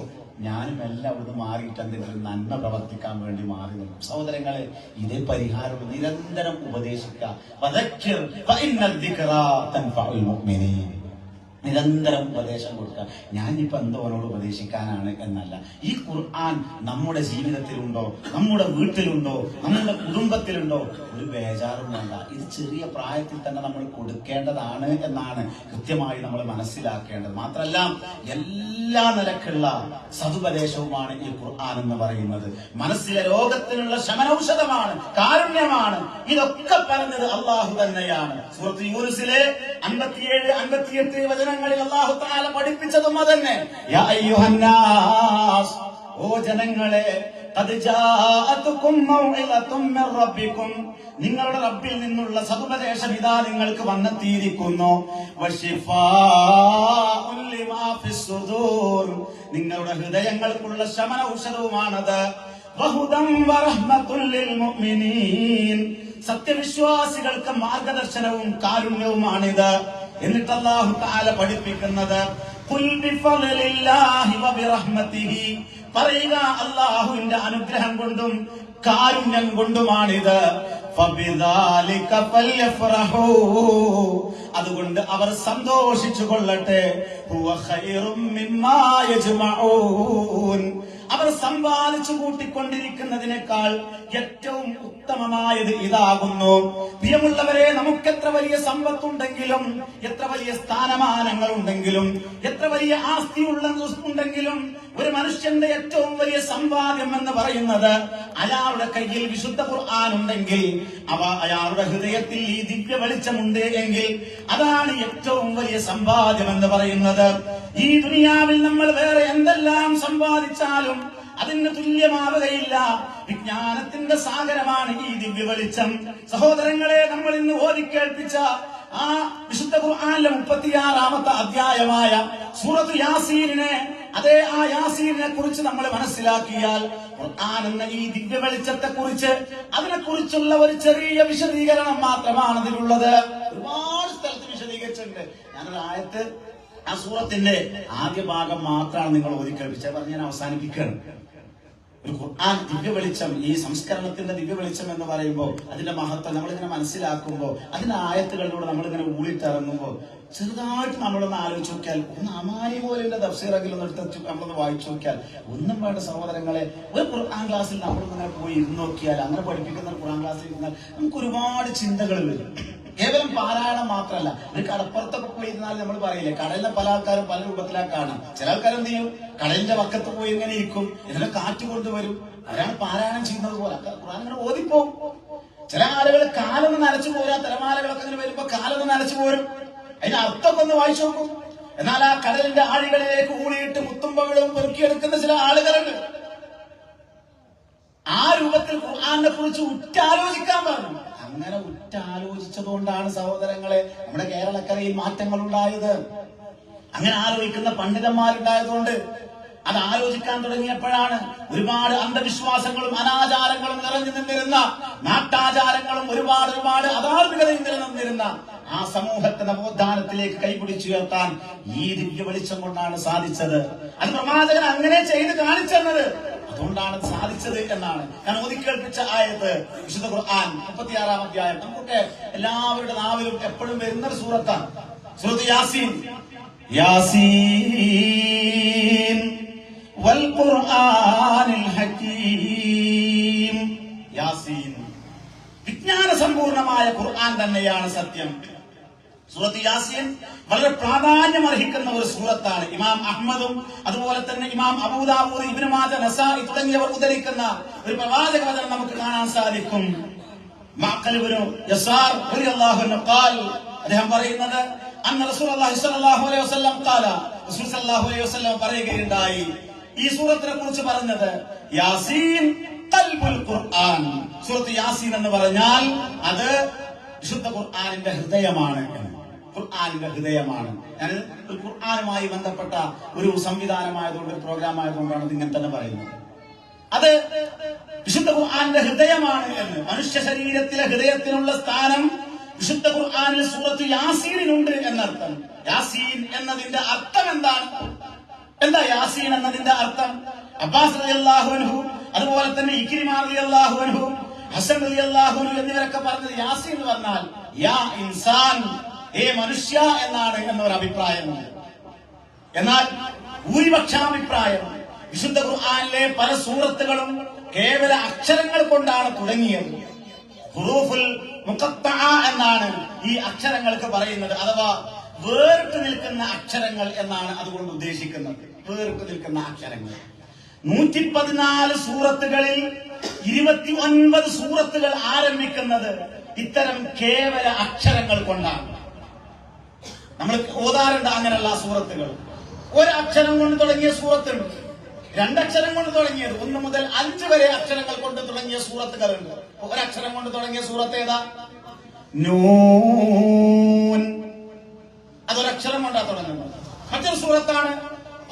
ഞാനും എല്ലാം അവിടെ മാറിയിട്ട് എന്തെങ്കിലും നന്മ പ്രവർത്തിക്കാൻ വേണ്ടി മാറി നിൽക്കും. സഹോദരങ്ങളെ, ഇതേ പരിഹാരം നിരന്തരം ഉപദേശിക്കുക. നിരന്തരം ഉപദേശം കൊടുക്കുക. ഞാനിപ്പോ എന്തോനോട് ഉപദേശിക്കാനാണ് എന്നല്ല. ഈ ഖുർആൻ നമ്മുടെ ജീവിതത്തിലുണ്ടോ, നമ്മുടെ വീട്ടിലുണ്ടോ, നമ്മുടെ കുടുംബത്തിലുണ്ടോ, ഒരു ബേജാറും വേണ്ട. ഇത് ചെറിയ പ്രായത്തിൽ തന്നെ നമ്മൾ കൊടുക്കേണ്ടതാണ് എന്നാണ് കൃത്യമായി നമ്മൾ മനസ്സിലാക്കേണ്ടത്. മാത്രമല്ല എല്ലാ നിലക്കുള്ള സതുപദേശവുമാണ് ഈ ഖുർആൻ എന്ന് പറയുന്നത്. മനസ്സിലെ രോഗത്തിനുള്ള ശമനൌഷധമാണ്, കാരുണ്യമാണ്. ഇതൊക്കെ പറഞ്ഞത് അള്ളാഹു തന്നെയാണ്. സൂറത്ത് യൂനുസിലെ 57-58 വചനങ്ങളിൽ അല്ലാഹു തആല പഠിപ്പിച്ചതും അതന്നെ. യാ അയ്യുഹന്നാസ്, ഓ ജനങ്ങളെ, ഖദ് ജാഅതുകും മൗഇദതും മിർ റബ്ബികും, നിങ്ങളുടെ റബ്ബിൽ നിന്നുള്ള സതുപദേശം ഇതാ നിങ്ങൾക്ക് വന്നെത്തിയിരിക്കുന്നു. വശിഫാഉൻ ലിമാ ഫിസ് സുദൂർ, നിങ്ങളുടെ ഹൃദയങ്ങൾക്കുള്ള ശമന ഔഷധവുമാണത്. വഹുദൻ വറഹ്മത്തുൽ ലിൽ മുഅ്മിനീൻ, സത്യവിശ്വാസികൾക്ക് മാർഗദർശനവും കാരുണ്യവുമാണിത്. എന്നിട്ട് അല്ലാഹു തആല പഠിപ്പിക്കുന്നത്, ഖുൽ ബിഫളില്ലാഹി വബിറഹ്മതിഹി, പറയുക അല്ലാഹുവിന്റെ അനുഗ്രഹം കൊണ്ടും കാരുണ്യം കൊണ്ടുമാണിത്. ഫബിദാലിക ഫൽയഫറഹൂ, അതുകൊണ്ട് അവർ സന്തോഷിച്ചു കൊള്ളട്ടെ. ഹുവ ഖൈറും മിമ്മാ യജ്മഊൻ, അവർ സമ്പാദിച്ചു കൂട്ടിക്കൊണ്ടിരിക്കുന്നതിനേക്കാൾ ഏറ്റവും ഉത്തമമായത് ഇതാകുന്നു. പ്രിയമുള്ളവരെ, നമുക്കെത്ര വലിയ സമ്പത്തുണ്ടെങ്കിലും, എത്ര വലിയ സ്ഥാനമാനങ്ങൾ ഉണ്ടെങ്കിലും, എത്ര വലിയ ആസ്തി ഉണ്ടെങ്കിലും, ഒരു മനുഷ്യന്റെ ഏറ്റവും വലിയ സമ്പാദ്യം എന്ന് പറയുന്നത് അയാളുടെ കയ്യിൽ വിശുദ്ധ ഖുർആൻ ഉണ്ടെങ്കിൽ, അയാളുടെ ഹൃദയത്തിൽ ഈ ദിവ്യ വെളിച്ചമുണ്ട് എങ്കിൽ, അതാണ് ഏറ്റവും വലിയ സമ്പാദ്യം എന്ന് പറയുന്നത്. ഈ ദുനിയാവിൽ നമ്മൾ വേറെ എന്തെല്ലാം സമ്പാദിച്ചാലും അതിന് തുല്യമാവുകയില്ല. വിജ്ഞാനത്തിന്റെ സാഗരമാണ് ഈ ദിവ്യ വെളിച്ചം. സഹോദരങ്ങളെ, നമ്മൾ ഇന്ന് ഓതിക്കേൾപ്പിച്ച ആ വിശുദ്ധ ഖുർആനിലെ 36-ാമത്തെ അധ്യായമായ സൂറത്ത് യാസീനിനെ, അതേ ആ യാസീനിനെ കുറിച്ച് നമ്മൾ മനസ്സിലാക്കിയാൽ ഖുർആൻ എന്ന ഈ ദിവ്യ വെളിച്ചത്തെ കുറിച്ച്, അതിനെക്കുറിച്ചുള്ള ഒരു ചെറിയ വിശദീകരണം മാത്രമാണ് ഇതിലുള്ളത്. ഒരുപാട് സ്ഥലത്ത് വിശദീകരിച്ചിട്ടുണ്ട്. ഞാനൊരു ആയത്ത്, ആ സൂറത്തിന്റെ ആദ്യ ഭാഗം മാത്രമാണ് നിങ്ങൾ ഓതിക്കേൾപ്പിച്ചത് പറഞ്ഞ് ഞാൻ അവസാനിപ്പിക്കുകയാണ്. ഒരു ഖുർആൻ ദിവ്യ വെളിച്ചം, ഈ സംസ്കരണത്തിന്റെ ദിവ്യ വെളിച്ചം എന്ന് പറയുമ്പോൾ അതിന്റെ മഹത്വം നമ്മളിങ്ങനെ മനസ്സിലാക്കുമ്പോൾ, അതിന്റെ ആയത്തുകളിലൂടെ നമ്മളിങ്ങനെ ഊളിട്ടിറങ്ങുമ്പോൾ ചെറുതായിട്ട് നമ്മളൊന്ന് ആലോചിച്ച് നോക്കിയാൽ, ഒന്ന് അമാനി പോലെ തഫ്സീറെങ്കിലും എടുത്ത് നമ്മളൊന്ന് വായിച്ചു നോക്കിയാൽ, ഒന്നും വേണ്ട സഹോദരങ്ങളെ, ഒരു ഖുർആൻ ക്ലാസ്സിൽ നമ്മളിങ്ങനെ പോയി ഇരുന്ന് നോക്കിയാൽ, അങ്ങനെ പഠിപ്പിക്കുന്ന ഒരു ഖുർആൻ ക്ലാസ്സിൽ ഇരുന്നാൽ നമുക്ക് ഒരുപാട് ചിന്തകൾ വരും. കേവലം പാരായണം മാത്രമല്ല, ഒരു കടപ്പുറത്തൊക്കെ പോയിരുന്നാൽ നമ്മൾ പറയില്ലേ, കടലിലെ പല ആൾക്കാരും പല രൂപത്തിലാണ് കാണാം. ചില ആൾക്കാരും എന്ത് ചെയ്യും, കടലിന്റെ പക്കത്ത് പോയി ഇങ്ങനെ ഇരിക്കും, ഇതിനെ കാറ്റ് കൊണ്ടുവരും, അവരാണ് പാരായണം ചെയ്യുന്നത് പോലെ ഖുർആൻ ഇങ്ങനെ ഓതിപ്പോവും. ചില ആളുകൾ കാലൊന്ന് നനച്ചു പോരാ, തിരമാലകളൊക്കെ അങ്ങനെ വരുമ്പോ കാലൊന്ന് നനച്ചു പോരും. അതിന്റെ അർത്ഥമൊക്കെ ഒന്ന് വായിച്ചു നോക്കും. എന്നാൽ ആ കടലിന്റെ ആഴികളിലേക്ക് ഊളിയിട്ട് മുത്തുമ്പകളും പെറുക്കിയെടുക്കുന്ന ചില ആളുകളുണ്ട്. ആ രൂപത്തിൽ ഖുർആനെ കുറിച്ച് ഉറ്റാലോചിക്കാൻ പറഞ്ഞു. അങ്ങനെ ഉറ്റാലോചിച്ചതുകൊണ്ടാണ് സഹോദരങ്ങളെ നമ്മുടെ കേരളക്കരയിൽ മാറ്റങ്ങൾ ഉണ്ടായത്. അങ്ങനെ ആലോചിക്കുന്ന പണ്ഡിതന്മാരുണ്ടായതുകൊണ്ട് അത് ആലോചിക്കാൻ തുടങ്ങിയപ്പോഴാണ് ഒരുപാട് അന്ധവിശ്വാസങ്ങളും അനാചാരങ്ങളും നിറഞ്ഞു നിന്നിരുന്ന, നാട്ടാചാരങ്ങളും ഒരുപാട് അധാർമികതയും നിലനിന്നിരുന്ന ആ സമൂഹത്തെ നവോത്ഥാനത്തിലേക്ക് കൈപിടിച്ചുയർത്താൻ ഈ ദിവ്യ വെളിച്ചം കൊണ്ടാണ് സാധിച്ചത്. അത് പ്രവാചകൻ അങ്ങനെ ചെയ്ത് കാണിച്ചെന്നത് അതുകൊണ്ടാണ് സാധിച്ചത് എന്നാണ് ഞാൻ ഓതിക്കേൾപ്പിച്ച ആയത്ത്. വിശുദ്ധ ഖുർആൻ 36-ാം അധ്യായം. നമുക്കൊക്കെ എല്ലാവരുടെ നാവിലും എപ്പോഴും വരുന്നൊരു സൂറത്താണ് സൂറത്ത് യാസീൻ. യാസീൻ വൽ ഖുർആനിൽ ഹകീം. യാസീൻ, വിജ്ഞാന സമ്പൂർണമായ ഖുർആൻ തന്നെയാണ് സത്യം. സൂറത്ത് യാസീൻ വളരെ പ്രാധാന്യം അർഹിക്കുന്ന ഒരു സൂറത്താണ്. ഇമാം അഹ്മദും അതുപോലെ തന്നെ ഇമാം അബൂദാവൂദ്, ഇബ്നു മാജ, നസാഇ തുടങ്ങിയവർ ഉദ്ധരിക്കുന്ന ഒരു പ്രവാചക വചനം നമുക്ക് കാണാൻ സാധിക്കും. മഅഖൽ ഇബ്നു യസാർ റളിയല്ലാഹു അൻഹു ഖാൽ, അദ്ദേഹം പറയുന്നത് അന്ന റസൂലുള്ളാഹി സ്വല്ലല്ലാഹു അലൈഹി വസല്ലം ഖാല, റസൂൽ സ്വല്ലല്ലാഹു അലൈഹി വസല്ലം പറയുകയുണ്ടായി ഈ സൂറത്തിനെ കുറിച്ച് പറഞ്ഞത്, യാസീൻ ഖൽബുൽ ഖുർആൻ. സൂറത്ത് യാസീൻ എന്ന് പറഞ്ഞാൽ അത് വിശുദ്ധ ഖുർആനിന്റെ ഹൃദയമാണ്. ഖുർആനിന്റെ ഹൃദയമാണ്. ഞാൻ ഒരു ഖുർആനുമായി ബന്ധപ്പെട്ട ഒരു സംവിധാനമായതുകൊണ്ട്, ഒരു പ്രോഗ്രാം ആയതുകൊണ്ടാണ് ഇങ്ങനെ തന്നെ പറയുന്നത്. അത് വിശുദ്ധ ഖുർആനിന്റെ ഹൃദയമാണ് എന്ന്. മനുഷ്യ ശരീരത്തിലെ ഹൃദയത്തിനുള്ള സ്ഥാനം വിശുദ്ധ ഖുർആനിൽ സൂറത്ത് യാസീനിനുണ്ട് എന്നർത്ഥം. യാസീൻ എന്നതിന്റെ അർത്ഥം എന്താണ്? എന്താ യാസീൻ എന്നതിന്റെ അർത്ഥം? അബ്ബാസ് റളിയല്ലാഹു അൻഹു, അതുപോലെ തന്നെ ഇക്രിമ റളിയല്ലാഹു അൻഹു, ഹസൻ റളിയല്ലാഹു അൻഹു എന്നിവരൊക്കെ പറഞ്ഞത് യാസീൻ എന്ന് പറഞ്ഞാൽ യാ ഇൻസാൻ, ഏ മനുഷ്യ എന്നാണ് എന്നൊരു അഭിപ്രായമുണ്ട്. എന്നാൽ ഭൂരിപക്ഷാഭിപ്രായം വിശുദ്ധ ഖുർആനിലെ പല സൂറത്തുകളും കേവല അക്ഷരങ്ങൾ കൊണ്ടാണ് തുടങ്ങിയത്. ഹുറൂഫുൽ മുഖത്തഅ എന്നാണ് ഈ അക്ഷരങ്ങൾക്ക് പറയുന്നത്. അഥവാ വേറിട്ട് നിൽക്കുന്ന അക്ഷരങ്ങൾ എന്നാണ് അതുകൊണ്ട് ഉദ്ദേശിക്കുന്നത്. വേറിട്ട് നിൽക്കുന്ന അക്ഷരങ്ങൾ. 114 സൂറത്തുകളിൽ 29 സൂറത്തുകൾ ആരംഭിക്കുന്നത് ഇത്തരം കേവല അക്ഷരങ്ങൾ കൊണ്ടാണ്. നമ്മൾ ഓതാറുണ്ട് അങ്ങനെയുള്ള സൂറത്തുകൾ. ഒരക്ഷരം കൊണ്ട് തുടങ്ങിയ സൂറത്തുണ്ട്, 2 അക്ഷരം കൊണ്ട് തുടങ്ങിയത്, 1 മുതൽ 5 വരെ അക്ഷരങ്ങൾ കൊണ്ട് തുടങ്ങിയ സൂറത്തുകളുണ്ട്. ഒരക്ഷരം കൊണ്ട് തുടങ്ങിയ സൂറത്ത് ഏതാ? നൂൻ. അതൊരക്ഷരം കൊണ്ടാ തുടങ്ങുന്നത്. മറ്റൊരു സൂറത്താണ്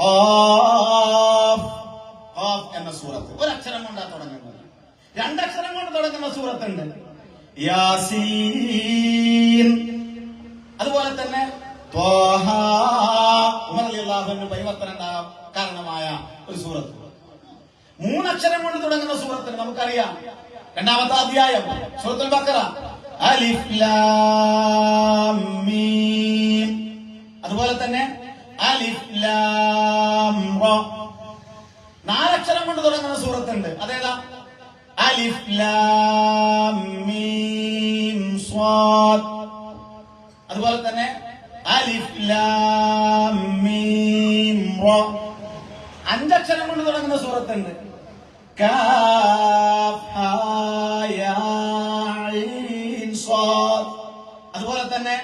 ഖാഫ്. ഖാഫ് എന്ന സൂറത്ത് ഒരക്ഷരം കൊണ്ടാ തുടങ്ങുന്നത്. 2 അക്ഷരം കൊണ്ട് തുടങ്ങുന്ന സൂറത്തുണ്ട് യാസീൻ. അതുപോലെ തന്നെ ത്വാഹ, ഉമർ റളിയല്ലാഹു അൻഹു പരിവർത്തനം കാരണമായ ഒരു സൂറത്ത്. 3 അക്ഷരം കൊണ്ട് തുടങ്ങുന്ന സൂറത്തിന് നമുക്കറിയാം. 2-ാമത്തെ അധ്യായം സൂറത്തുൽ ബഖറ, അലിഫ് ലാം മീം. അതുപോലെ തന്നെ അലിഫ് ലാം റ. 4 അക്ഷരം കൊണ്ട് തുടങ്ങുന്ന സൂറത്തുണ്ട്. അതേതാ? അലിഫ് ലാം മീം സ്വാദ്. അതുപോലെ തന്നെ അലിഫ് ലാം മീം റ. 5 അക്ഷരം കൊണ്ട് തുടങ്ങുന്ന സൂറത്തുണ്ട് കാഫ് ഹാ യാ ഐൻ സ്വാദ്. അതുപോലെ തന്നെ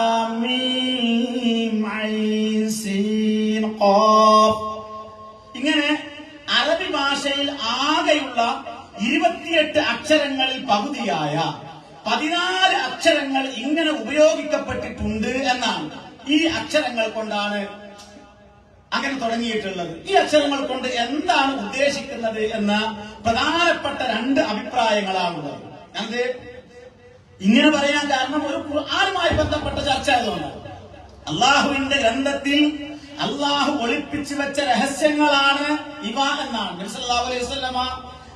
ഹാമീം ഐൻ സീൻ ഖാഫ്. ഇങ്ങനെ അറബി ഭാഷയിൽ ആകെയുള്ള 28 അക്ഷരങ്ങളിൽ പകുതിയായ 14 അക്ഷരങ്ങൾ ഇങ്ങനെ ഉപയോഗിക്കപ്പെട്ടിട്ടുണ്ട് എന്നാണ്. ഈ അക്ഷരങ്ങൾ കൊണ്ടാണ് അങ്ങനെ തുടങ്ങിയിട്ടുള്ളത്. ഈ അക്ഷരങ്ങൾ കൊണ്ട് എന്താണ് ഉദ്ദേശിക്കുന്നത് എന്ന പ്രധാനപ്പെട്ട 2 അഭിപ്രായങ്ങളാണുള്ളത്. ഞാനത് ഇങ്ങനെ പറയാൻ കാരണം ഒരു ഖുർആനുമായി ബന്ധപ്പെട്ട ചർച്ച ആയതുകൊണ്ടാണ്. അള്ളാഹുവിന്റെ ഗ്രന്ഥത്തിൽ അള്ളാഹു ഒളിപ്പിച്ചു വെച്ച രഹസ്യങ്ങളാണ് ഇവ എന്നാണ് നബി സല്ലല്ലാഹു അലൈഹി വസല്ലമ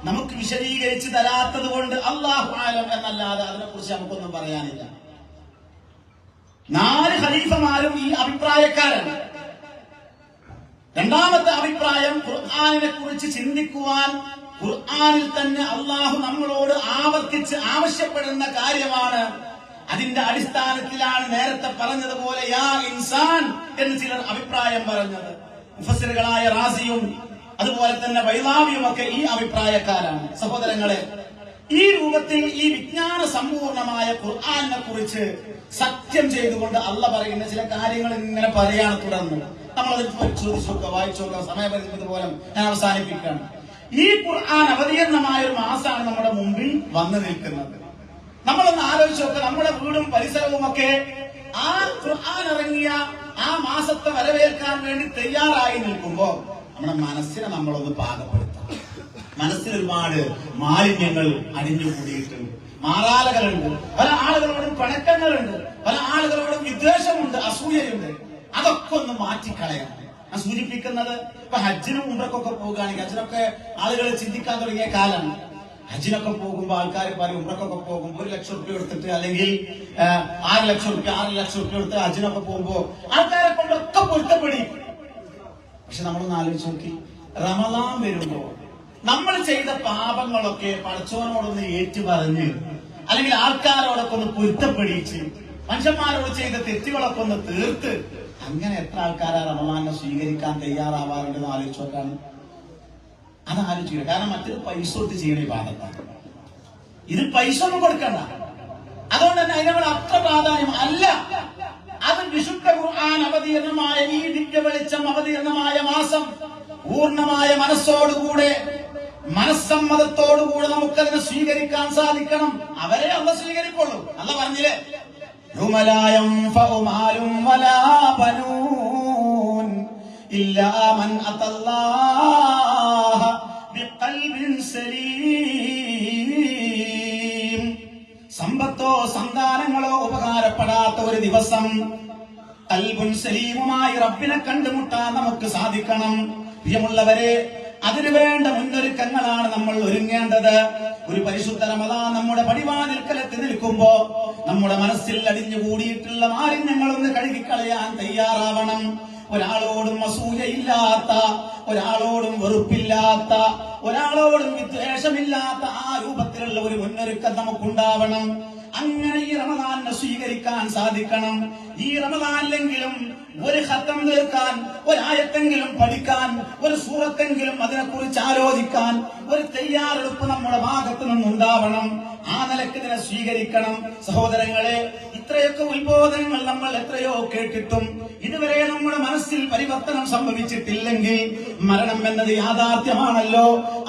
നമുക്ക് വിശദീകരിച്ച് തരാത്തത് കൊണ്ട് അള്ളാഹു ആലം എന്നല്ലാതെ അതിനെക്കുറിച്ച് നമുക്കൊന്നും പറയാനില്ല. 4 ഖലീഫമാരും ഈ അഭിപ്രായക്കാരാണ്. 2-ാമത്തെ അഭിപ്രായം, ഖുർആനിനെ കുറിച്ച് ചിന്തിക്കുവാൻ ഖുർആനിൽ തന്നെ അള്ളാഹു നമ്മളോട് ആവർത്തിച്ച് ആവശ്യപ്പെടുന്ന കാര്യമാണ്. അതിന്റെ അടിസ്ഥാനത്തിലാണ് നേരത്തെ പറഞ്ഞതുപോലെ യാ ഇൻസാൻ എന്ന് ചിലർ അഭിപ്രായം പറഞ്ഞത്. മുഫസ്സിറുകളായ റാസിയും അതുപോലെ തന്നെ ബൈളാവിയും ഒക്കെ ഈ അഭിപ്രായക്കാരാണ്. സഹോദരങ്ങളെ, ഈ രൂപത്തിൽ ഈ വിജ്ഞാന സമ്പൂർണമായ ഖുർആനെ കുറിച്ച് സത്യം ചെയ്തുകൊണ്ട് അല്ല പറയുന്ന ചില കാര്യങ്ങൾ ഇങ്ങനെ പറയാണ്. തുടർന്ന് നമ്മളത് പരിശോധിച്ചോക്കുക, വായിച്ചോക്കുക. സമയപരിമിതി പോലെ ഞാൻ അവസാനിപ്പിക്കുകയാണ്. ഈ ഖുർആൻ അവതീർണമായ ഒരു മാസമാണ് നമ്മുടെ മുമ്പിൽ വന്നു നിൽക്കുന്നത്. നമ്മളൊന്ന് ആലോചിച്ച് നോക്കുക. നമ്മുടെ വീടും പരിസരവും ഒക്കെ ആ ഖുർആൻ ഇറങ്ങിയ ആ മാസത്തെ വരവേൽക്കാൻ വേണ്ടി തയ്യാറായി നിൽക്കുമ്പോ നമ്മുടെ മനസ്സിനെ നമ്മളൊന്ന് പാകപ്പെടുത്താം. മനസ്സിൽ ഒരുപാട് മാലിന്യങ്ങൾ അടിഞ്ഞുകൂടിയിട്ടുണ്ട്, മാറാലകളുണ്ട്, പല ആളുകളോടും പിണക്കങ്ങളുണ്ട്, പല ആളുകളോടും വിദ്വേഷമുണ്ട്, അസൂയയുണ്ട്. അതൊക്കെ ഒന്ന് മാറ്റിക്കളയണം. ഞാൻ സൂചിപ്പിക്കുന്നത് ഇപ്പൊ ഹജ്ജിനും ഉംറക്കൊക്കെ പോകുകയാണെങ്കിൽ, ഹജ്ജിനൊക്കെ ആളുകൾ ചിന്തിക്കാൻ തുടങ്ങിയ കാലമാണ്. ഹജ്ജിനൊക്കെ പോകുമ്പോ ആൾക്കാർ പറയും, ഉംറക്കൊക്കെ പോകുമ്പോ 1 ലക്ഷം റുപ്യ എടുത്തിട്ട് അല്ലെങ്കിൽ 6 ലക്ഷം റുപ്യ എടുത്ത് ഹജ്ജിനൊക്കെ പോകുമ്പോ ആൾക്കാരെ കൊണ്ടൊക്കെ പൊരുത്തപ്പെടി. പക്ഷെ നമ്മളൊന്ന് ആലോചിച്ച് നോക്കി, റമദാൻ വരുമ്പോ നമ്മൾ ചെയ്ത പാപങ്ങളൊക്കെ പടച്ചവനോടൊന്ന് ഏറ്റുപറഞ്ഞ് അല്ലെങ്കിൽ ആൾക്കാരോടൊക്കെ ഒന്ന് പൊരുത്തപ്പെടിച്ച് മനുഷ്യന്മാരോട് ചെയ്ത തെറ്റുകളൊക്കെ ഒന്ന് തീർത്ത് അങ്ങനെ എത്ര ആൾക്കാരാ റമദാനെ സ്വീകരിക്കാൻ തയ്യാറാവാറുണ്ടെന്ന് ആലോചിച്ച് നോക്കാണ്. അത് ആലോചിക്കുക. കാരണം മറ്റൊരു പൈസ കൊടുത്ത് ചെയ്യണ ഈ ഭാഗത്താണ്. ഇത് പൈസ ഒന്നും കൊടുക്കണ്ട. അതുകൊണ്ട് തന്നെ അതിനോട് അത്ര പ്രാധാന്യം അല്ല. അത് വിശുദ്ധ ഖുർആൻ അവതീർണമായ ഈ ദിവ്യ വെളിച്ചം അവതീർണമായ മാസം പൂർണ്ണമായ മനസ്സോടുകൂടെ മനസ്സമ്മതത്തോടുകൂടെ നമുക്കതിനെ സ്വീകരിക്കാൻ സാധിക്കണം. അവരെ അല്ല സ്വീകരിക്കുള്ളൂ. അല്ല പറഞ്ഞില്ലേ, യുമലായം ഫഉമാലും വലാ ബനൂൻ ഇല്ലാ മൻ അതല്ലാഹ ബിഖൽബിൻ സലീം. സമ്പത്തോ സന്താനങ്ങളോ ഉപകാരപ്പെടാത്ത ഒരു ദിവസം ഖൽബുൻ സലീമുമായി റബ്ബിനെ കണ്ടുമുട്ടാൻ നമുക്ക് സാധിക്കണം. പ്രിയമുള്ളവരെ, അതിനുവേണ്ട മുന്നൊരുക്കങ്ങളാണ് നമ്മൾ ഒരുങ്ങേണ്ടത്. ഒരു പരിശുദ്ധ റമദാൻ നമ്മുടെ പടിവാതിൽക്കലെത്തി നിൽക്കുമ്പോ നമ്മുടെ മനസ്സിൽ അടിഞ്ഞുകൂടിയിട്ടുള്ള മാലിന്യങ്ങളൊന്ന് കഴുകിക്കളയാൻ തയ്യാറാവണം. ഒരാളോടും അസൂയയില്ലാത്ത, ഒരാളോടും വെറുപ്പില്ലാത്ത, ഒരാളോടും വിദ്വേഷമില്ലാത്ത ആ രൂപത്തിലുള്ള ഒരു മുന്നൊരുക്കം നമുക്കുണ്ടാവണം. അങ്ങനെ ഈ റമദാനെ സ്വീകരിക്കാൻ സാധിക്കണം. ഈ റമദാനിലെങ്കിലും ഒരു ഖത്തം തീർക്കാൻ, ഒരായത്തെങ്കിലും പഠിക്കാൻ, ഒരു സൂറത്തെങ്കിലും അതിനെക്കുറിച്ച് ആലോചിക്കാൻ ഒരു തയ്യാറെടുപ്പ് നമ്മുടെ ഭാഗത്ത് നിന്നുണ്ടാവണം. ആ നിലയ്ക്ക് ഇതിനെ സ്വീകരിക്കണം. സഹോദരങ്ങളെ, ഇത്രയൊക്കെ ഉത്ബോധനങ്ങൾ നമ്മൾ എത്രയോ കേട്ടിട്ടും ഇതുവരെ നമ്മുടെ മനസ്സിൽ പരിവർത്തനം സംഭവിച്ചിട്ടില്ലെങ്കിൽ മരണം എന്നത് യാഥാർത്ഥ്യമാണല്ലോ.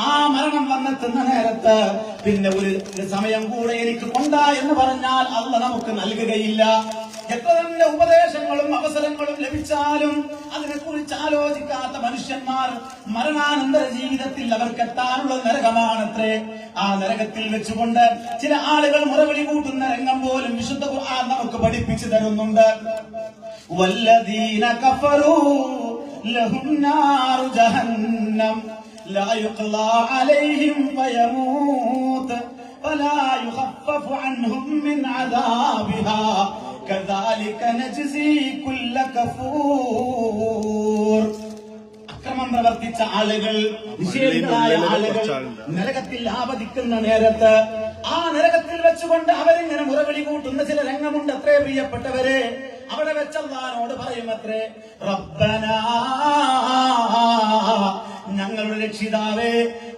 ആ മരണം വന്നെത്തുന്ന നേരത്ത് പിന്നെ ഒരു സമയം കൂടെ എനിക്ക് കൊണ്ടാ എന്ന് പറഞ്ഞാൽ അല്ല നമുക്ക് നൽകുകയില്ല. എത്ര തന്നെ ഉപദേശങ്ങളും അവസരങ്ങളും ലഭിച്ചാലും അതിനെക്കുറിച്ച് ആലോചിക്കാത്ത മനുഷ്യന്മാർ മരണാനന്തര ജീവിതത്തിൽ അവർക്ക് എത്താനുള്ള നരകമാണത്രേ. ആ നരകത്തിൽ വെച്ചുകൊണ്ട് ചില ആളുകൾ മുറവിളി കൂട്ടുന്ന രംഗം പോലും വിശുദ്ധ ഖുർആൻ നമുക്ക് പഠിപ്പിച്ചു തരുന്നുണ്ട്. വല്ലദീന കഫറൂ ലഹും നാറു ജഹന്നം ലാ യുഖ്ലാ അലൈഹിം ഫയമൂത് വലാ യുഖഫഫു അൻഹും മിൻ അദാബിഹാ കദാലിക നജ്സി കുല്ല കഫൂർ. അക്രമം പ്രവർത്തിച്ച ആളുകൾ, നിഷേധികളായ ആളുകൾ നരകത്തിൽ ആപതിക്കുന്ന നേരത്ത് ആ നരകത്തിൽ വെച്ചുകൊണ്ട് അവരിങ്ങനെ മുറവിളി കൂട്ടുന്ന ചില രംഗമുണ്ട് അത്രേ പ്രിയപ്പെട്ടവരെ. അവിടെ വെച്ച് അല്ലാഹുവോട് പറയുമത്രേ, റബ്ബനാ, ഞങ്ങളുടെ രക്ഷിതാവേ,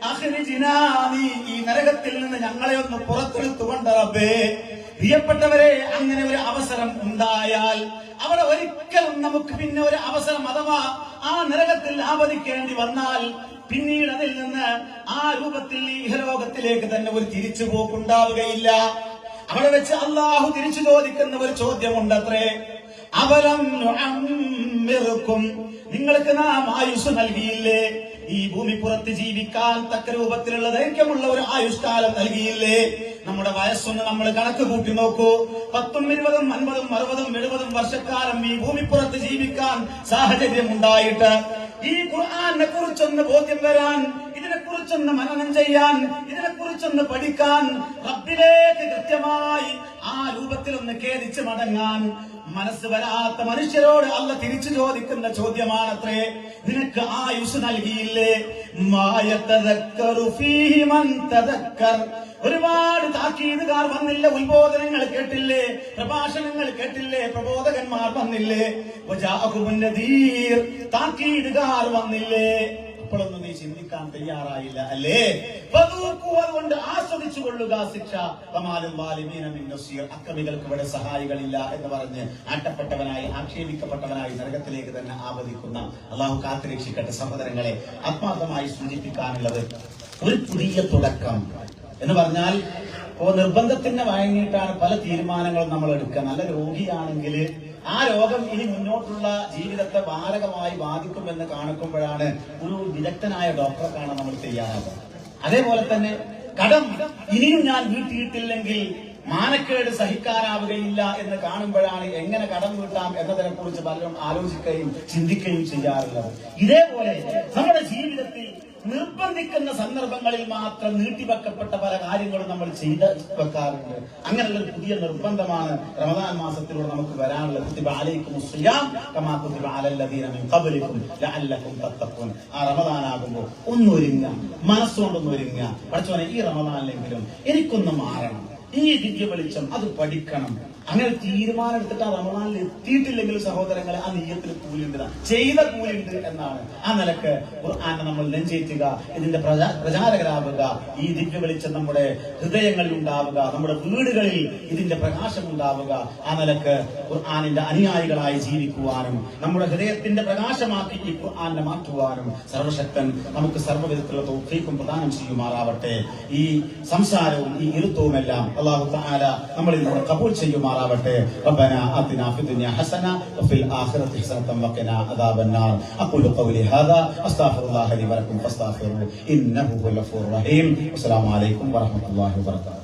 അഖ്രിജ്നാ, നീ ഈ നരകത്തിൽ നിന്ന് ഞങ്ങളെ ഒന്ന് പുറത്തെടുത്തുകൊണ്ട് റബ്ബേ. പ്രിയപ്പെട്ടവരെ, അങ്ങനെ ഒരു അവസരം ഉണ്ടായാൽ അവിടെ ഒരിക്കലും നമുക്ക് പിന്നെ ഒരു അവസരം അഥവാ ആ നരകത്തിൽ ആപതിക്കേണ്ടി വന്നാൽ പിന്നീട് അതിൽ നിന്ന് ആ രൂപത്തിൽ ഇഹലോകത്തിലേക്ക് തന്നെ ഒരു തിരിച്ചുപോക്കുണ്ടാവുകയില്ല. അവിടെ വെച്ച് അള്ളാഹു തിരിച്ചു ചോദിക്കുന്ന ഒരു ചോദ്യമുണ്ടത്രേ, അവലം നുഅമ്മിറുക്കും, നിങ്ങൾക്ക് നാം ആയുസ് നൽകിയില്ലേ? ഈ ഭൂമിപ്പുറത്ത് ജീവിക്കാൻ തക്ക രൂപത്തിലുള്ള ദൈർഘ്യമുള്ള ഒരു ആയുഷ്കാലം നൽകിയില്ലേ? നമ്മുടെ വയസ്സൊന്ന് നമ്മൾ കണക്ക് കൂട്ടി നോക്കൂ. 10, 20, 50, 60, 70 വർഷക്കാലം ഈ ഭൂമിപ്പുറത്ത് ജീവിക്കാൻ സാഹചര്യം ഉണ്ടായിട്ട് ഈ ഖുർആനെ കുറിച്ചൊന്ന് ബോധ്യം വരാൻ, ഇതിനെക്കുറിച്ചൊന്ന് മനനം ചെയ്യാൻ, ഇതിനെക്കുറിച്ചൊന്ന് പഠിക്കാൻ, റബ്ബിലേക്ക് കൃത്യമായി ആ രൂപത്തിലൊന്ന് ഖേദിച്ച് മടങ്ങാൻ മനസ്സ് വരാത്ത മനുഷ്യരോട് അല്ല തിരിച്ചു ചോദിക്കുന്ന ചോദ്യമാണത്രേ, നിനക്ക് ആയുസ് നൽകിയില്ലേ? ഒരുപാട് താക്കീതുകാർ വന്നില്ല, ഉത്ബോധനങ്ങൾ കേട്ടില്ലേ, പ്രഭാഷണങ്ങൾ കേട്ടില്ലേ, പ്രബോധകന്മാർ വന്നില്ലേ, താക്കീതുകാർ വന്നില്ലേ? ഇപ്പോഴൊന്നും നീ ചിന്തിക്കാൻ തയ്യാറായില്ല അല്ലേ? അതുകൊണ്ട് ആസ്വദിച്ചു കൊള്ളുക ശിക്ഷ. അക്രമികൾക്ക് ഇവിടെ സഹായികളില്ല എന്ന് പറഞ്ഞ് ആട്ടപ്പെട്ടവനായി ആക്ഷേപിക്കപ്പെട്ടവനായി നരകത്തിലേക്ക് തന്നെ ആപതിക്കുന്ന അള്ളാഹു കാത്തുരക്ഷിക്കട്ടെ. സഹോദരങ്ങളെ, ആത്മാർത്ഥമായി സൂചിപ്പിക്കാനുള്ളത് ഒരു പുതിയ തുടക്കം എന്ന് പറഞ്ഞാൽ നിർബന്ധത്തിന് വഴങ്ങിയിട്ടാണ് പല തീരുമാനങ്ങളും നമ്മൾ എടുക്കുക. നല്ല രോഗിയാണെങ്കിൽ ആ രോഗം ഇനി മുന്നോട്ടുള്ള ജീവിതത്തെ മാരകമായി ബാധിക്കുമെന്ന് കാണിക്കുമ്പോഴാണ് ഒരു വിദഗ്ധനായ ഡോക്ടറെ കാണാൻ നമ്മൾ തയ്യാറാകുക. അതേപോലെ തന്നെ കടം ഇനിയും ഞാൻ വീട്ടിയിട്ടില്ലെങ്കിൽ മാനക്കേട് സഹിക്കാനാവുകയില്ല എന്ന് കാണുമ്പോഴാണ് എങ്ങനെ കടം വീട്ടാം എന്നതിനെ കുറിച്ച് പലരും ആലോചിക്കുകയും ചിന്തിക്കുകയും ചെയ്യാറുള്ളത്. ഇതേപോലെ നമ്മുടെ ജീവിതത്തിൽ നിർബന്ധിക്കുന്ന സന്ദർഭങ്ങളിൽ മാത്രം നീട്ടിവെക്കപ്പെട്ട പല കാര്യങ്ങളും നമ്മൾ ചെയ്ത് വെക്കാറുണ്ട്. അങ്ങനെയുള്ള ഒരു പുതിയ നിർബന്ധമാണ് റമദാൻ മാസത്തിലൂടെ നമുക്ക് വരാനുള്ളത്. കുത്തിബ അലൈക്കുമുസ് സിയാം കമാ കുത്തിബ അലല്ലദീന മിൻ ഖബ്ലികും ലഅല്ലകും തത്തഖൂൻ. ആ റമദാൻ ആകുമ്പോൾ ഒന്നൊരുങ്ങുക, മനസ്സുകൊണ്ടൊന്നൊരുങ്ങുക. പഠിച്ചോനെ, ഈ റമദാനിലെങ്കിലും എനിക്കൊന്ന് മാറണം, ഈ ദിവ്യ വെളിച്ചം അത് പഠിക്കണം. അങ്ങനെ തീരുമാനം എടുത്തിട്ട് ആ റമദാനിൽ എത്തിയിട്ടില്ലെങ്കിൽ സഹോദരങ്ങളെ, ആ നീയത്തിൽ കൂലിണ്ട്, ചെയ്ത കൂലിണ്ട് എന്നാണ്. ആ നിലക്ക് ഖുർആനെ നമ്മൾ നെഞ്ചേറ്റുക, ഇതിന്റെ പ്രചാരകരാവുക, ഈ ദിവ്യ വെളിച്ചം നമ്മുടെ ഹൃദയങ്ങളിൽ ഉണ്ടാവുക, നമ്മുടെ വീടുകളിൽ ഇതിന്റെ പ്രകാശം ഉണ്ടാവുക. ആ നിലക്ക് ഖുർആനിന്റെ അനുയായികളായി ജീവിക്കുവാനും നമ്മുടെ ഹൃദയത്തിന്റെ പ്രകാശമാക്കി ഈ ഖുർആനെ മാറ്റുവാനും സർവശക്തൻ നമുക്ക് സർവ്വവിധത്തിലുള്ള തൗഫീഖും പ്രദാനം ചെയ്യുമാറാവട്ടെ. ഈ സംസാരവും ഈ ഇരുത്തവുമെല്ലാം അല്ലാഹു തആല നമ്മളിൽ നിന്ന് ഖബൂൽ ചെയ്യുമാറാവട്ടെ. ربنا آتنا في الدنيا حسنة وفي الآخرة حسنة وقنا عذاب النار. أقول قولي هذا أستغفر الله لي ولكم فاستغفروه إنه هو الغفور الرحيم. والسلام عليكم ورحمة الله وبركاته.